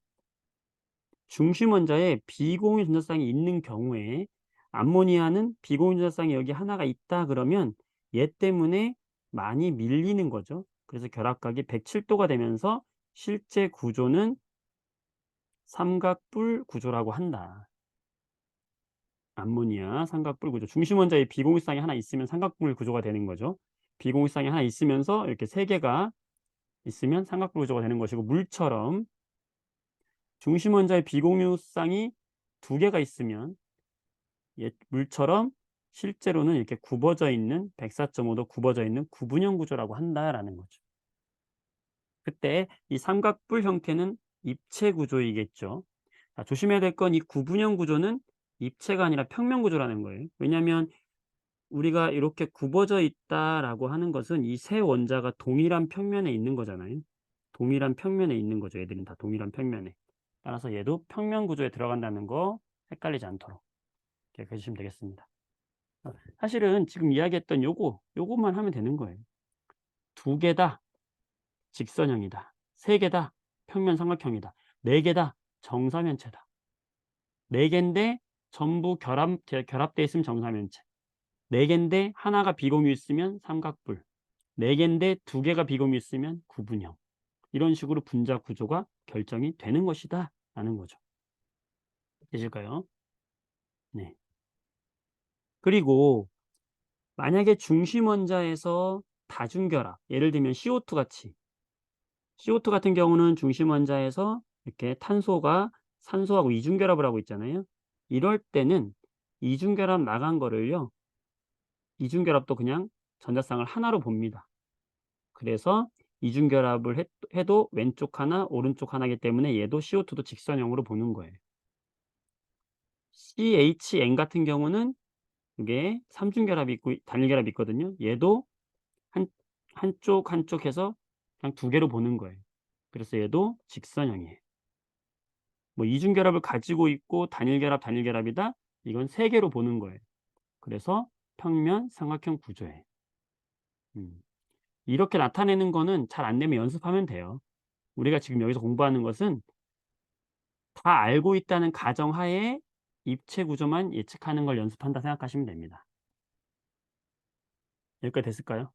[SPEAKER 1] 중심 원자에 비공유 전자쌍이 있는 경우에 암모니아는 비공유 전자쌍이 여기 하나가 있다 그러면 얘 때문에 많이 밀리는 거죠. 그래서 결합각이 107도가 되면서 실제 구조는 삼각뿔 구조라고 한다. 암모니아 삼각뿔 구조. 중심 원자에 비공유쌍이 하나 있으면 삼각뿔 구조가 되는 거죠. 비공유쌍이 하나 있으면서 이렇게 세 개가 있으면 삼각뿔 구조가 되는 것이고, 물처럼 중심 원자의 비공유쌍이 두 개가 있으면 물처럼 실제로는 이렇게 굽어져 있는 104.5 도 굽어져 있는 구분형 구조라고 한다라는 거죠. 그때 이 삼각뿔 형태는 입체 구조이겠죠. 자, 조심해야 될 건 이 구분형 구조는 입체가 아니라 평면 구조라는 거예요. 왜냐하면 우리가 이렇게 굽어져 있다라고 하는 것은 이 세 원자가 동일한 평면에 있는 거잖아요. 동일한 평면에 있는 거죠. 얘들은 다 동일한 평면에. 따라서 얘도 평면 구조에 들어간다는 거 헷갈리지 않도록 기억해 주시면 되겠습니다. 사실은 지금 이야기했던 요것만 하면 되는 거예요. 두 개다 직선형이다. 세 개다 평면 삼각형이다. 네 개다 정사면체다. 네 개인데 전부 결합돼 있으면 정사면체. 네 개인데 하나가 비공유 있으면 삼각뿔. 네 개인데 두 개가 비공유 있으면 구분형. 이런 식으로 분자 구조가 결정이 되는 것이다 라는 거죠. 되실까요? 네. 그리고 만약에 중심 원자에서 다중결합, 예를 들면 CO2 같이, CO2 같은 경우는 중심 원자에서 이렇게 탄소가 산소하고 이중결합을 하고 있잖아요. 이럴 때는 이중결합 나간 거를요, 이중결합도 그냥 전자쌍을 하나로 봅니다. 그래서 이중결합을 해도 왼쪽 하나, 오른쪽 하나이기 때문에 얘도 CO2도 직선형으로 보는 거예요. CHN 같은 경우는 이게 삼중결합이 있고 단일결합이 있거든요. 얘도 한 한쪽 해서 그냥 두 개로 보는 거예요. 그래서 얘도 직선형이에요. 뭐 이중결합을 가지고 있고 단일결합이다. 이건 세 개로 보는 거예요. 그래서 평면 삼각형 구조예요. 이렇게 나타내는 거는 잘 안 되면 연습하면 돼요. 우리가 지금 여기서 공부하는 것은 다 알고 있다는 가정하에 입체 구조만 예측하는 걸 연습한다 생각하시면 됩니다. 여기까지 됐을까요?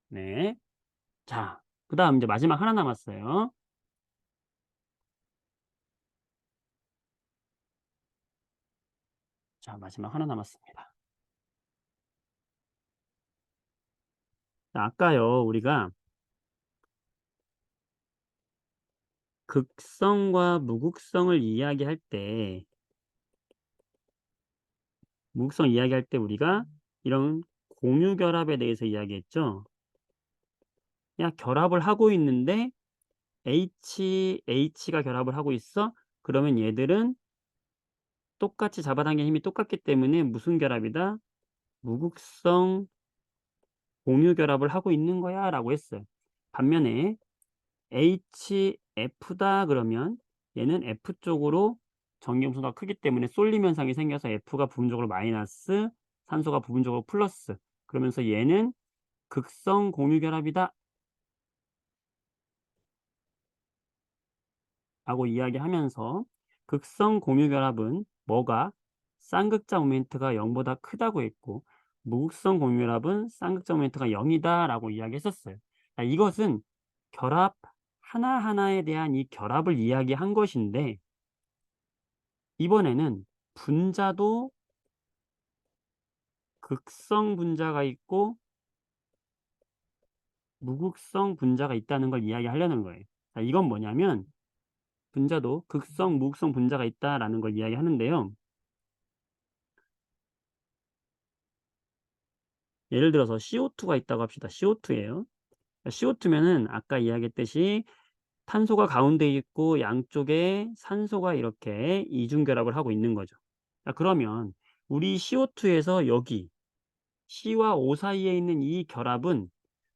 [SPEAKER 1] 네. 자, 그 다음 이제 마지막 하나 남았어요. 자, 마지막 하나 남았습니다. 자, 아까요, 우리가 극성과 무극성을 이야기할 때, 무극성 이야기할 때 우리가 이런 공유결합에 대해서 이야기했죠. 그냥 결합을 하고 있는데 H가 결합을 하고 있어? 그러면 얘들은 똑같이 잡아당기는 힘이 똑같기 때문에 무슨 결합이다? 무극성 공유결합을 하고 있는 거야 라고 했어요. 반면에 HF다 그러면 얘는 F 쪽으로 전기음수가 크기 때문에 쏠림 현상이 생겨서 F가 부분적으로 마이너스, 산소가 부분적으로 플러스. 그러면서 얘는 극성 공유결합이다 라고 이야기하면서 극성 공유결합은 뭐가 쌍극자 모멘트가 0보다 크다고 했고 무극성 공유결합은 쌍극자 모멘트가 0이다 라고 이야기했었어요. 자, 이것은 결합 하나하나에 대한 이 결합을 이야기한 것인데 이번에는 분자도 극성 분자가 있고 무극성 분자가 있다는 걸 이야기하려는 거예요. 자, 이건 뭐냐면 분자도 극성, 무극성 분자가 있다라는 걸 이야기하는데요. 예를 들어서 CO2가 있다고 합시다. CO2예요. CO2면은 아까 이야기했듯이 탄소가 가운데 있고 양쪽에 산소가 이렇게 이중결합을 하고 있는 거죠. 자, 그러면 우리 CO2에서 여기 C와 O 사이에 있는 이 결합은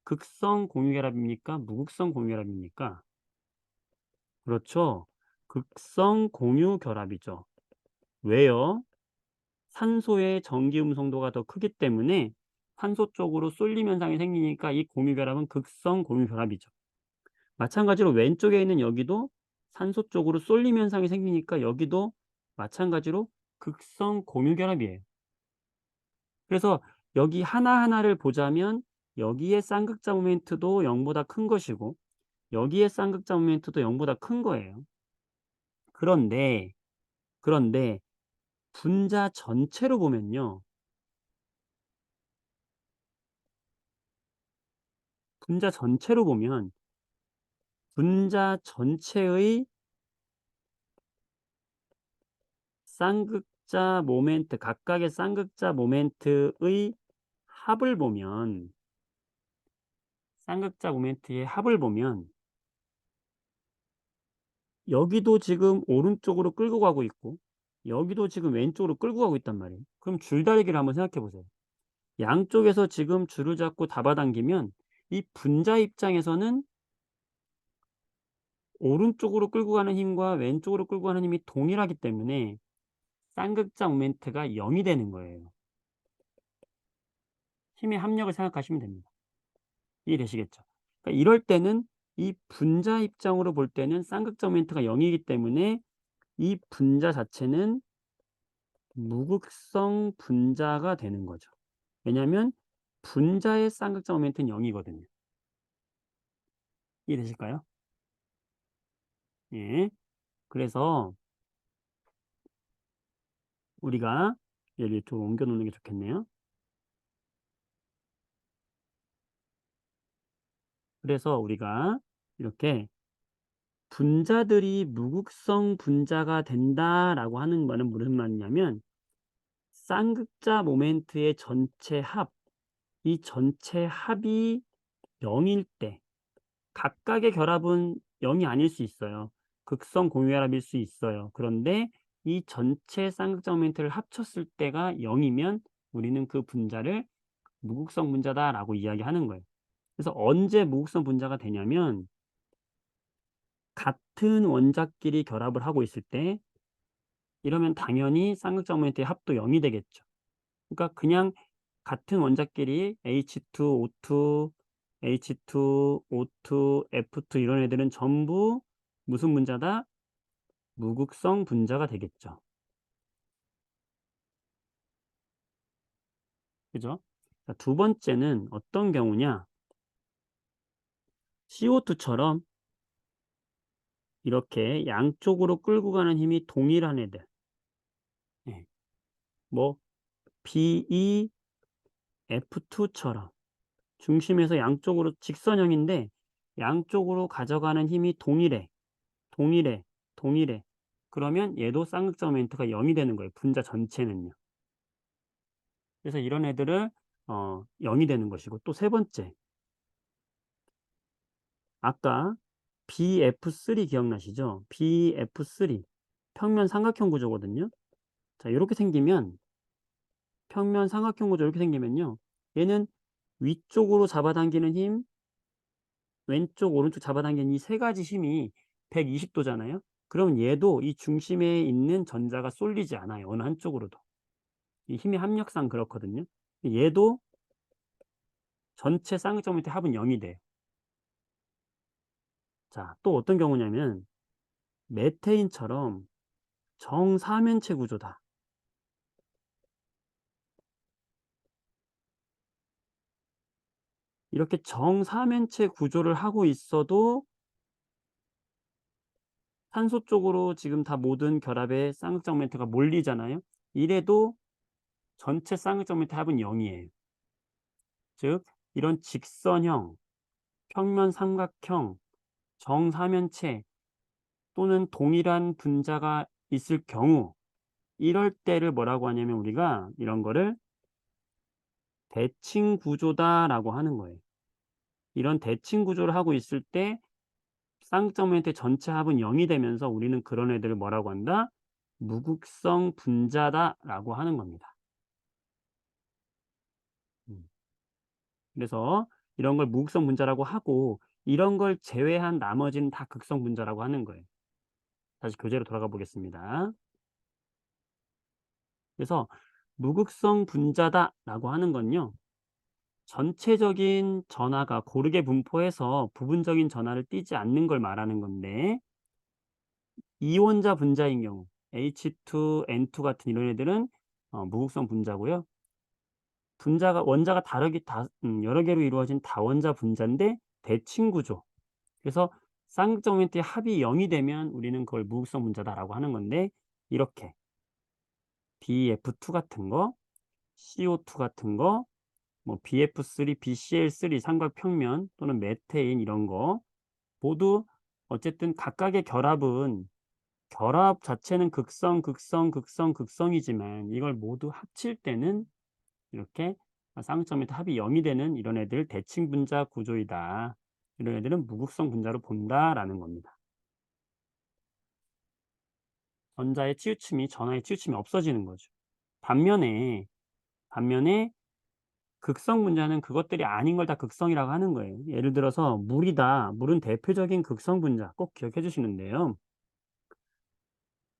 [SPEAKER 1] 극성 공유결합입니까? 무극성 공유결합입니까? 그렇죠. 극성 공유결합이죠. 왜요? 산소의 전기 음성도가 더 크기 때문에 산소 쪽으로 쏠림 현상이 생기니까 이 공유결합은 극성 공유결합이죠. 마찬가지로 왼쪽에 있는 여기도 산소 쪽으로 쏠림 현상이 생기니까 여기도 마찬가지로 극성 공유결합이에요. 그래서 여기 하나하나를 보자면 여기에 쌍극자 모멘트도 0보다 큰 것이고 여기에 쌍극자 모멘트도 0보다 큰 거예요. 그런데 분자 전체로 보면요. 분자 전체로 보면 분자 전체의 쌍극자 모멘트, 각각의 쌍극자 모멘트의 합을 보면 쌍극자 모멘트의 합을 보면 여기도 지금 오른쪽으로 끌고 가고 있고 여기도 지금 왼쪽으로 끌고 가고 있단 말이에요. 그럼 줄다리기를 한번 생각해 보세요. 양쪽에서 지금 줄을 잡고 잡아당기면 이 분자 입장에서는 오른쪽으로 끌고 가는 힘과 왼쪽으로 끌고 가는 힘이 동일하기 때문에 쌍극자 모멘트가 0이 되는 거예요. 힘의 합력을 생각하시면 됩니다. 이해되시겠죠? 그러니까 이럴 때는 이 분자 입장으로 볼 때는 쌍극자 모멘트가 0이기 때문에 이 분자 자체는 무극성 분자가 되는 거죠. 왜냐하면 분자의 쌍극자 모멘트는 0이거든요. 이해되실까요? 예. 그래서 우리가 얘를 이쪽으로 옮겨 놓는 게 좋겠네요. 그래서 우리가 이렇게 분자들이 무극성 분자가 된다라고 하는 말은 무슨 말이냐면 쌍극자 모멘트의 전체 합, 이 전체 합이 0일 때 각각의 결합은 0이 아닐 수 있어요. 극성 공유결합일 수 있어요. 그런데 이 전체 쌍극자 모멘트를 합쳤을 때가 0이면 우리는 그 분자를 무극성 분자다라고 이야기하는 거예요. 그래서 언제 무극성 분자가 되냐면 같은 원자끼리 결합을 하고 있을 때 이러면 당연히 쌍극자 모멘트의 합도 0이 되겠죠. 그러니까 그냥 같은 원자끼리 H2, O2, H2, O2, F2 이런 애들은 전부 무슨 분자다? 무극성 분자가 되겠죠. 그죠? 자, 두 번째는 어떤 경우냐? CO2처럼 이렇게 양쪽으로 끌고 가는 힘이 동일한 애들. 예. 뭐 BeF2처럼 중심에서 양쪽으로 직선형인데 양쪽으로 가져가는 힘이 동일해. 동일해. 동일해. 그러면 얘도 쌍극자 모멘트가 0이 되는 거예요. 분자 전체는요. 그래서 이런 애들을 0이 되는 것이고, 또 세 번째. 아까 BF3 기억나시죠? BF3 평면 삼각형 구조거든요. 자, 이렇게 생기면 평면 삼각형 구조 이렇게 생기면요. 얘는 위쪽으로 잡아당기는 힘, 왼쪽 오른쪽 잡아당기는 이 세 가지 힘이 120도잖아요. 그러면 얘도 이 중심에 있는 전자가 쏠리지 않아요. 어느 한쪽으로도. 이 힘의 합력상 그렇거든요. 얘도 전체 쌍극점 밑에 합은 0이 돼요. 자, 또 어떤 경우냐면 메테인처럼 정사면체 구조다. 이렇게 정사면체 구조를 하고 있어도 산소 쪽으로 지금 다 모든 결합의 쌍극점 멘트가 몰리잖아요. 이래도 전체 쌍극점 멘트 합은 0이에요. 즉 이런 직선형, 평면 삼각형, 정사면체 또는 동일한 분자가 있을 경우, 이럴 때를 뭐라고 하냐면 우리가 이런 거를 대칭 구조다라고 하는 거예요. 이런 대칭 구조를 하고 있을 때 쌍극점 모멘트 전체 합은 0이 되면서 우리는 그런 애들을 뭐라고 한다? 무극성 분자다라고 하는 겁니다. 그래서 이런 걸 무극성 분자라고 하고, 이런 걸 제외한 나머지는 다 극성 분자라고 하는 거예요. 다시 교재로 돌아가 보겠습니다. 그래서 무극성 분자다라고 하는 건요, 전체적인 전하가 고르게 분포해서 부분적인 전하를 띠지 않는 걸 말하는 건데, 이원자 분자인 경우 H2, N2 같은 이런 애들은 무극성 분자고요. 분자가 원자가 여러 개로 이루어진 다원자 분자인데 대칭 구조. 그래서 쌍극점 모멘트의 합이 0이 되면 우리는 그걸 무극성 분자다라고 하는 건데, 이렇게 BF2 같은 거, CO2 같은 거, 뭐 BF3, BCl3 삼각평면 또는 메테인 이런 거 모두 어쨌든 각각의 결합은 결합 자체는 극성, 극성, 극성, 극성이지만 이걸 모두 합칠 때는 이렇게 쌍극점의 합이 0이 되는 이런 애들 대칭 분자 구조이다. 이런 애들은 무극성 분자로 본다라는 겁니다. 전자의 치우침이 전하의 치우침이 없어지는 거죠. 반면에 극성 분자는 그것들이 아닌 걸 다 극성이라고 하는 거예요. 예를 들어서 물이다. 물은 대표적인 극성 분자 꼭 기억해 주시는데요.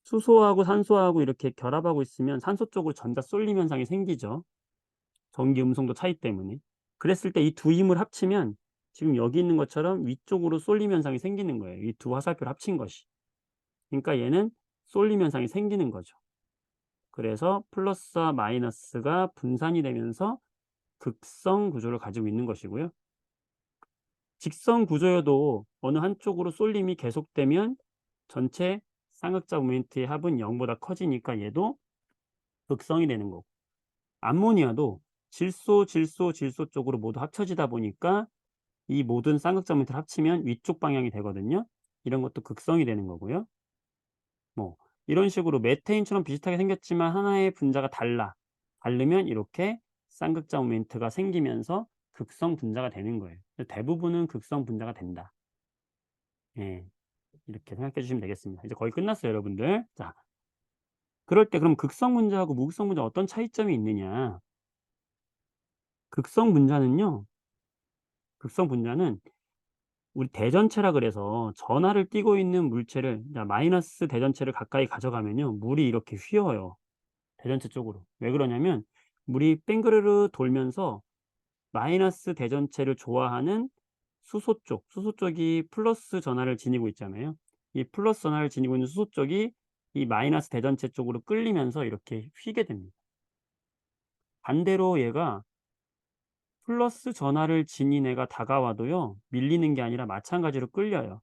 [SPEAKER 1] 수소하고 산소하고 이렇게 결합하고 있으면 산소 쪽으로 전자 쏠림 현상이 생기죠. 전기 음성도 차이 때문에. 그랬을 때 이 두 힘을 합치면 지금 여기 있는 것처럼 위쪽으로 쏠림 현상이 생기는 거예요. 이 두 화살표를 합친 것이. 그러니까 얘는 쏠림 현상이 생기는 거죠. 그래서 플러스와 마이너스가 분산이 되면서 극성 구조를 가지고 있는 것이고요. 직선 구조여도 어느 한쪽으로 쏠림이 계속되면 전체 쌍극자 모멘트의 합은 0보다 커지니까 얘도 극성이 되는 거고, 암모니아도 질소 쪽으로 모두 합쳐지다 보니까 이 모든 쌍극자 모멘트를 합치면 위쪽 방향이 되거든요. 이런 것도 극성이 되는 거고요. 뭐 이런 식으로 메테인처럼 비슷하게 생겼지만 하나의 분자가 다르면 이렇게 쌍극자 모멘트가 생기면서 극성 분자가 되는 거예요. 대부분은 극성 분자가 된다. 예, 이렇게 생각해 주시면 되겠습니다. 이제 거의 끝났어요, 여러분들. 자, 그럴 때 그럼 극성 분자하고 무극성 분자 어떤 차이점이 있느냐? 극성 분자는요. 극성 분자는 우리 대전체라 그래서 전하를 띠고 있는 물체를, 마이너스 대전체를 가까이 가져가면요, 물이 이렇게 휘어요. 대전체 쪽으로. 왜 그러냐면 물이 뺑그르르 돌면서 마이너스 대전체를 좋아하는 수소 쪽이 플러스 전하를 지니고 있잖아요. 이 플러스 전하를 지니고 있는 수소 쪽이 이 마이너스 대전체 쪽으로 끌리면서 이렇게 휘게 됩니다. 반대로 얘가 플러스 전하를 지닌 애가 다가와도요, 밀리는 게 아니라 마찬가지로 끌려요.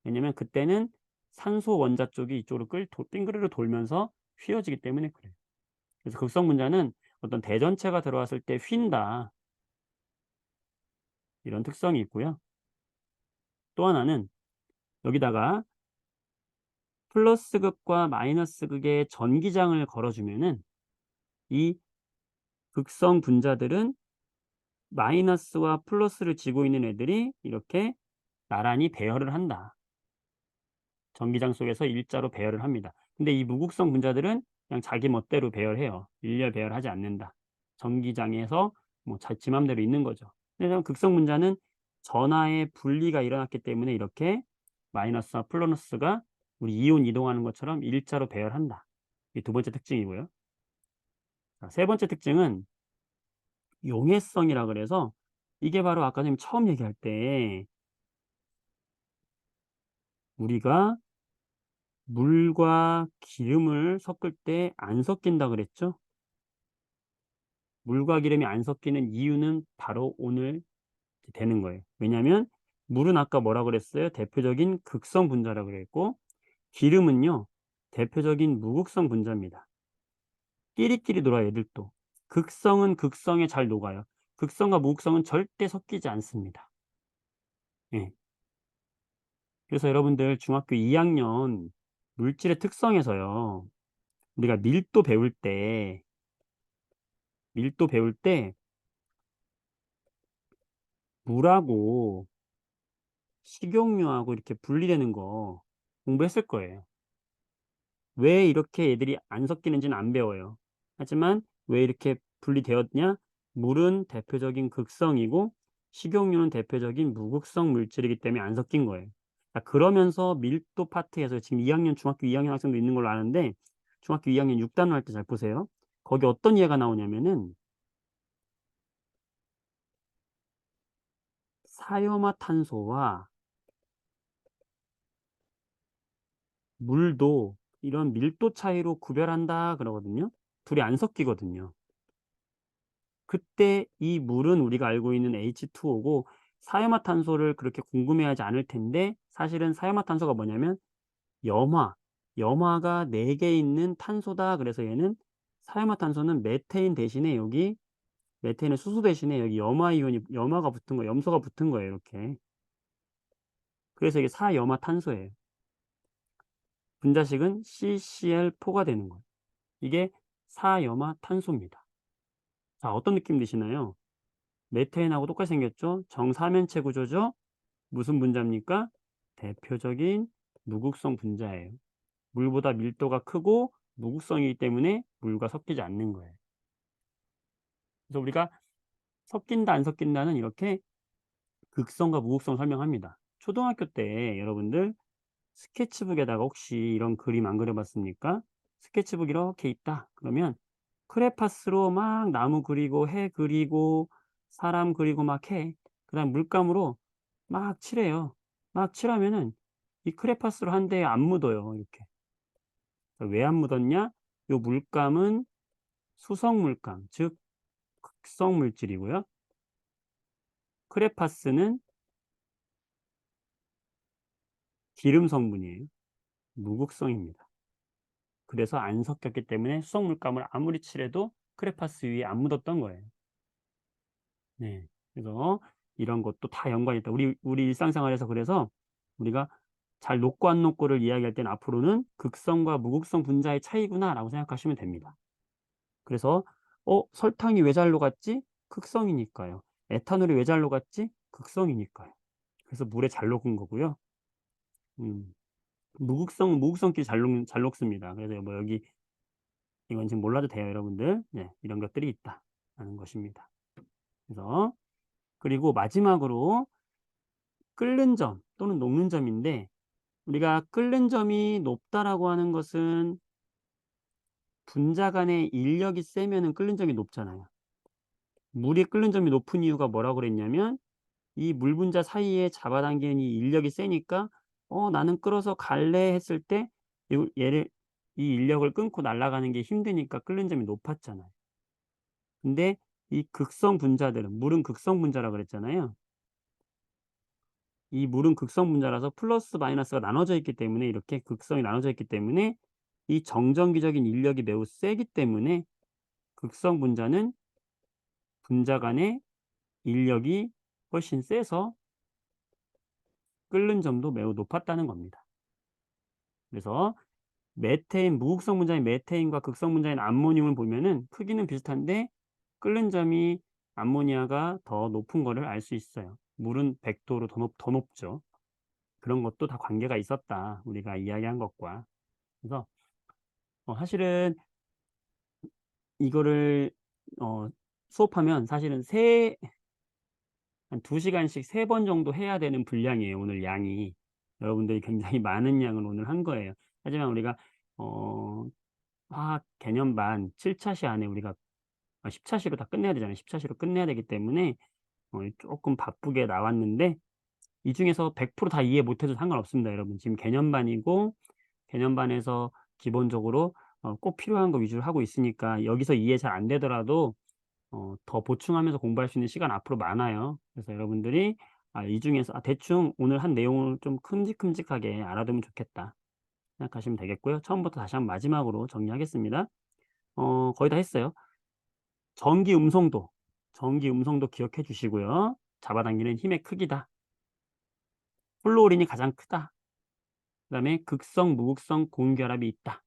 [SPEAKER 1] 왜냐면 그때는 산소 원자 쪽이 이쪽으로 빙그르르 돌면서 휘어지기 때문에 그래요. 그래서 극성 분자는 어떤 대전체가 들어왔을 때 휜다. 이런 특성이 있고요. 또 하나는 여기다가 플러스 극과 마이너스 극의 전기장을 걸어주면은 이 극성 분자들은 마이너스와 플러스를 쥐고 있는 애들이 이렇게 나란히 배열을 한다. 전기장 속에서 일자로 배열을 합니다. 근데 이 무극성 분자들은 그냥 자기 멋대로 배열해요. 일렬 배열하지 않는다. 전기장에서 뭐 지 맘대로 있는 거죠. 그래서 극성 분자는 전하의 분리가 일어났기 때문에 이렇게 마이너스와 플러스가 우리 이온 이동하는 것처럼 일자로 배열한다. 이게 두 번째 특징이고요. 자, 세 번째 특징은 용해성이라 그래서 이게 바로 아까 전 처음 얘기할 때 우리가 물과 기름을 섞을 때 안 섞인다 그랬죠? 물과 기름이 안 섞이는 이유는 바로 오늘 되는 거예요. 왜냐하면 물은 아까 뭐라 그랬어요? 대표적인 극성 분자라고 그랬고, 기름은요, 대표적인 무극성 분자입니다. 끼리끼리 놀아요, 얘들도. 극성은 극성에 잘 녹아요. 극성과 무극성은 절대 섞이지 않습니다. 예. 그래서 여러분들 중학교 2학년 물질의 특성에서요, 우리가 밀도 배울 때 물하고 식용유하고 이렇게 분리되는 거 공부했을 거예요. 왜 이렇게 얘들이 안 섞이는지는 안 배워요. 하지만 왜 이렇게 분리되었냐? 물은 대표적인 극성이고 식용유는 대표적인 무극성 물질이기 때문에 안 섞인 거예요. 자, 그러면서 밀도 파트에서 지금 2학년 중학교 2학년 학생도 있는 걸로 아는데 중학교 2학년 6단원 할 때 잘 보세요. 거기 어떤 예가 나오냐면은 사이오마탄소와 물도 이런 밀도 차이로 구별한다 그러거든요. 둘이 안 섞이거든요. 그때 이 물은 우리가 알고 있는 H2O고 사이오마탄소를 그렇게 궁금해하지 않을 텐데 사실은 사이오마탄소가 뭐냐면 염화, 염화가 4개 있는 탄소다. 그래서 얘는 사이오마탄소는 메테인 대신에 여기 메테인의 수소 대신에 여기 염화 이온이 염화가 붙은 거, 염소가 붙은 거예요. 이렇게. 그래서 이게 사염화탄소예요. 분자식은 CCl4가 되는 거예요. 이게 사염화탄소입니다. 자, 어떤 느낌 드시나요? 메테인하고 똑같이 생겼죠? 정사면체 구조죠? 무슨 분자입니까? 대표적인 무극성 분자예요. 물보다 밀도가 크고 무극성이기 때문에 물과 섞이지 않는 거예요. 그래서 우리가 섞인다 안 섞인다는 이렇게 극성과 무극성을 설명합니다. 초등학교 때 여러분들 스케치북에다가 혹시 이런 그림 안 그려봤습니까? 스케치북 이렇게 있다. 그러면 크레파스로 막 나무 그리고 해 그리고 사람 그리고 막 해. 그다음 물감으로 막 칠해요. 막 칠하면은 이 크레파스로 한 대에 안 묻어요. 이렇게. 왜 안 묻었냐? 요 물감은 수성 물감, 즉 극성 물질이고요. 크레파스는 기름 성분이에요. 무극성입니다. 그래서 안 섞였기 때문에 수성 물감을 아무리 칠해도 크레파스 위에 안 묻었던 거예요. 네. 그래서 이런 것도 다 연관이 있다. 우리 일상생활에서 그래서 우리가 잘 녹고 안 녹고를 이야기할 때는 앞으로는 극성과 무극성 분자의 차이구나라고 생각하시면 됩니다. 그래서 설탕이 왜 잘 녹았지? 극성이니까요. 에탄올이 왜 잘 녹았지? 극성이니까요. 그래서 물에 잘 녹은 거고요. 음, 무극성끼리 잘 녹습니다. 그래서 뭐 여기 이건 지금 몰라도 돼요, 여러분들. 네, 이런 것들이 있다라는 것입니다. 그래서 그리고 마지막으로 끓는 점 또는 녹는 점인데 우리가 끓는 점이 높다라고 하는 것은 분자 간의 인력이 세면은 끓는 점이 높잖아요. 물이 끓는 점이 높은 이유가 뭐라고 그랬냐면 이 물 분자 사이에 잡아당기는 이 인력이 세니까 나는 끓어서 갈래 했을 때 이 인력을 끊고 날아가는 게 힘드니까 끓는 점이 높았잖아요. 근데 이 극성 분자들은 물은 극성 분자라고 그랬잖아요. 이 물은 극성 분자라서 플러스 마이너스가 나눠져 있기 때문에 이렇게 극성이 나눠져 있기 때문에 이 정전기적인 인력이 매우 세기 때문에 극성 분자는 분자 간의 인력이 훨씬 세서 끓는 점도 매우 높았다는 겁니다. 그래서 메테인 무극성 분자인 메테인과 극성 분자인 암모늄을 보면은 크기는 비슷한데 끓는 점이 암모니아가 더 높은 거를 알 수 있어요. 물은 100도로 더 높죠. 그런 것도 다 관계가 있었다. 우리가 이야기한 것과. 그래서 사실은 이거를 어 수업하면 사실은 한 2 시간씩 3번 정도 해야 되는 분량이에요, 오늘 양이. 여러분들이 굉장히 많은 양을 오늘 한 거예요. 하지만 우리가 어 화학 개념반 7 차시 안에 우리가 10 차시로 다 끝내야 되잖아요. 10 차시로 끝내야 되기 때문에 쪼끔 바쁘게 나왔는데 이 중에서 100% 다 이해 못 해도 상관없습니다, 여러분. 지금 개념반이고 개념반에서 기본적으로 꼭 필요한 거 위주로 하고 있으니까 여기서 이해 잘 안 되더라도 더 보충하면서 공부할 수 있는 시간 앞으로 많아요. 그래서 여러분들이 이 중에서 '대충 오늘 한 내용을 좀 큼직큼직하게 알아두면 좋겠다.' 생각하시면 되겠고요. 처음부터 다시 한번 마지막으로 정리하겠습니다. 거의 다 했어요. 전기 음성도, 전기 음성도 기억해 주시고요. 잡아당기는 힘의 크기다. 플로우린이 가장 크다. 그다음에 극성, 무극성 고온결합이 있다.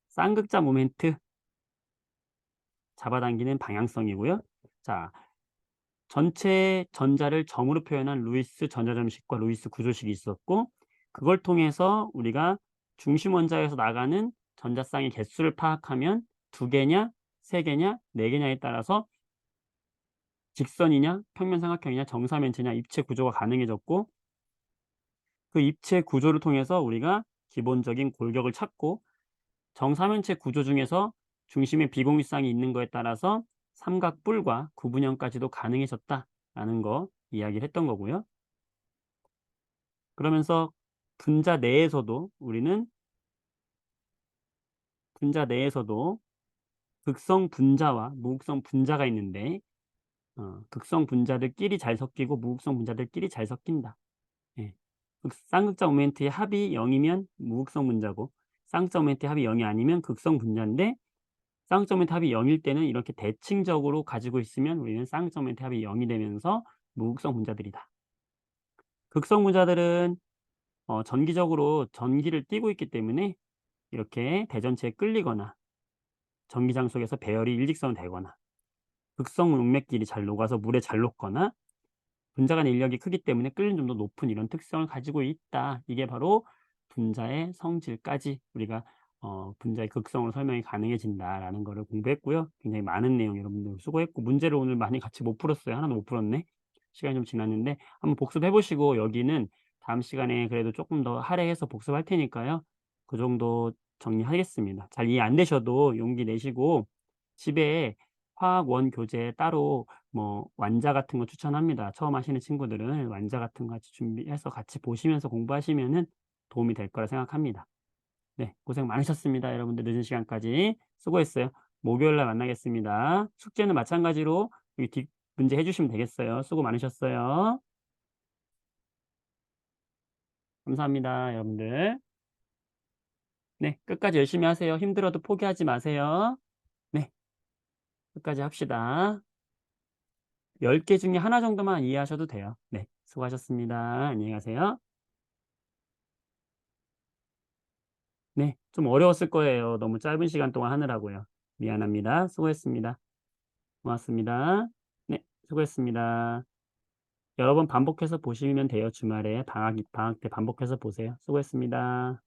[SPEAKER 1] 쌍극자 모멘트, 잡아당기는 방향성이고요. 자, 전체 전자를 점으로 표현한 루이스 전자점식과 루이스 구조식이 있었고 그걸 통해서 우리가 중심 원자에서 나가는 전자쌍의 개수를 파악하면 2 개냐, 3 개냐, 4 개냐에 따라서 직선이냐, 평면삼각형이냐, 정사면체냐 입체 구조가 가능해졌고 그 입체 구조를 통해서 우리가 기본적인 골격을 찾고 정사면체 구조 중에서 중심에 비공유쌍이 있는 거에 따라서 삼각뿔과 구분형까지도 가능해졌다라는 거 이야기를 했던 거고요. 그러면서 분자 내에서도 우리는 분자 내에서도 극성 분자와 무극성 분자가 있는데 극성 분자들끼리 잘 섞이고 무극성 분자들끼리 잘 섞인다. 예. 쌍극자 모멘트의 합이 0이면 무극성 분자고 쌍극자 모멘트의 합이 0이 아니면 극성 분자인데 쌍극자 모멘트 합이 0일 때는 이렇게 대칭적으로 가지고 있으면 우리는 쌍극자 모멘트 합이 0이 되면서 무극성 분자들이다. 극성 분자들은 전기적으로 전기를 띠고 있기 때문에 이렇게 대전체에 끌리거나 전기장 속에서 배열이 일직선으로 되거나 극성 용맥끼리 잘 녹아서 물에 잘 녹거나 분자 간 인력이 크기 때문에 끓는 점도 높은 이런 특성을 가지고 있다. 이게 바로 분자의 성질까지 우리가 분자의 극성으로 설명이 가능해진다라는 거를 공부했고요. 굉장히 많은 내용 여러분들 수고했고 문제를 오늘 많이 같이 못 풀었어요. 하나도 못 풀었네. 시간이 좀 지났는데 한번 복습해 보시고 여기는 다음 시간에 그래도 조금 더 할애해서 복습할 테니까요. 그 정도 정리하겠습니다. 잘 이해 안 되셔도 용기 내시고 집에 화학원 교재 따로 뭐 완자 같은 거 추천합니다. 처음 하시는 친구들은 완자 같은 거 같이 준비해서 같이 보시면서 공부하시면은 도움이 될 거라 생각합니다. 네, 고생 많으셨습니다. 여러분들 늦은 시간까지 수고했어요. 목요일 날 만나겠습니다. 숙제는 마찬가지로 여기 뒷 문제 해 주시면 되겠어요. 수고 많으셨어요. 감사합니다, 여러분들. 네, 끝까지 열심히 하세요. 힘들어도 포기하지 마세요. 네, 끝까지 합시다. 10개 중에 하나 정도만 이해하셔도 돼요. 네, 수고하셨습니다. 안녕히 가세요. 네, 좀 어려웠을 거예요. 너무 짧은 시간 동안 하느라고요. 미안합니다. 수고했습니다. 고맙습니다. 네, 수고했습니다. 여러 번 반복해서 보시면 돼요. 주말에 방학 때 반복해서 보세요. 수고했습니다.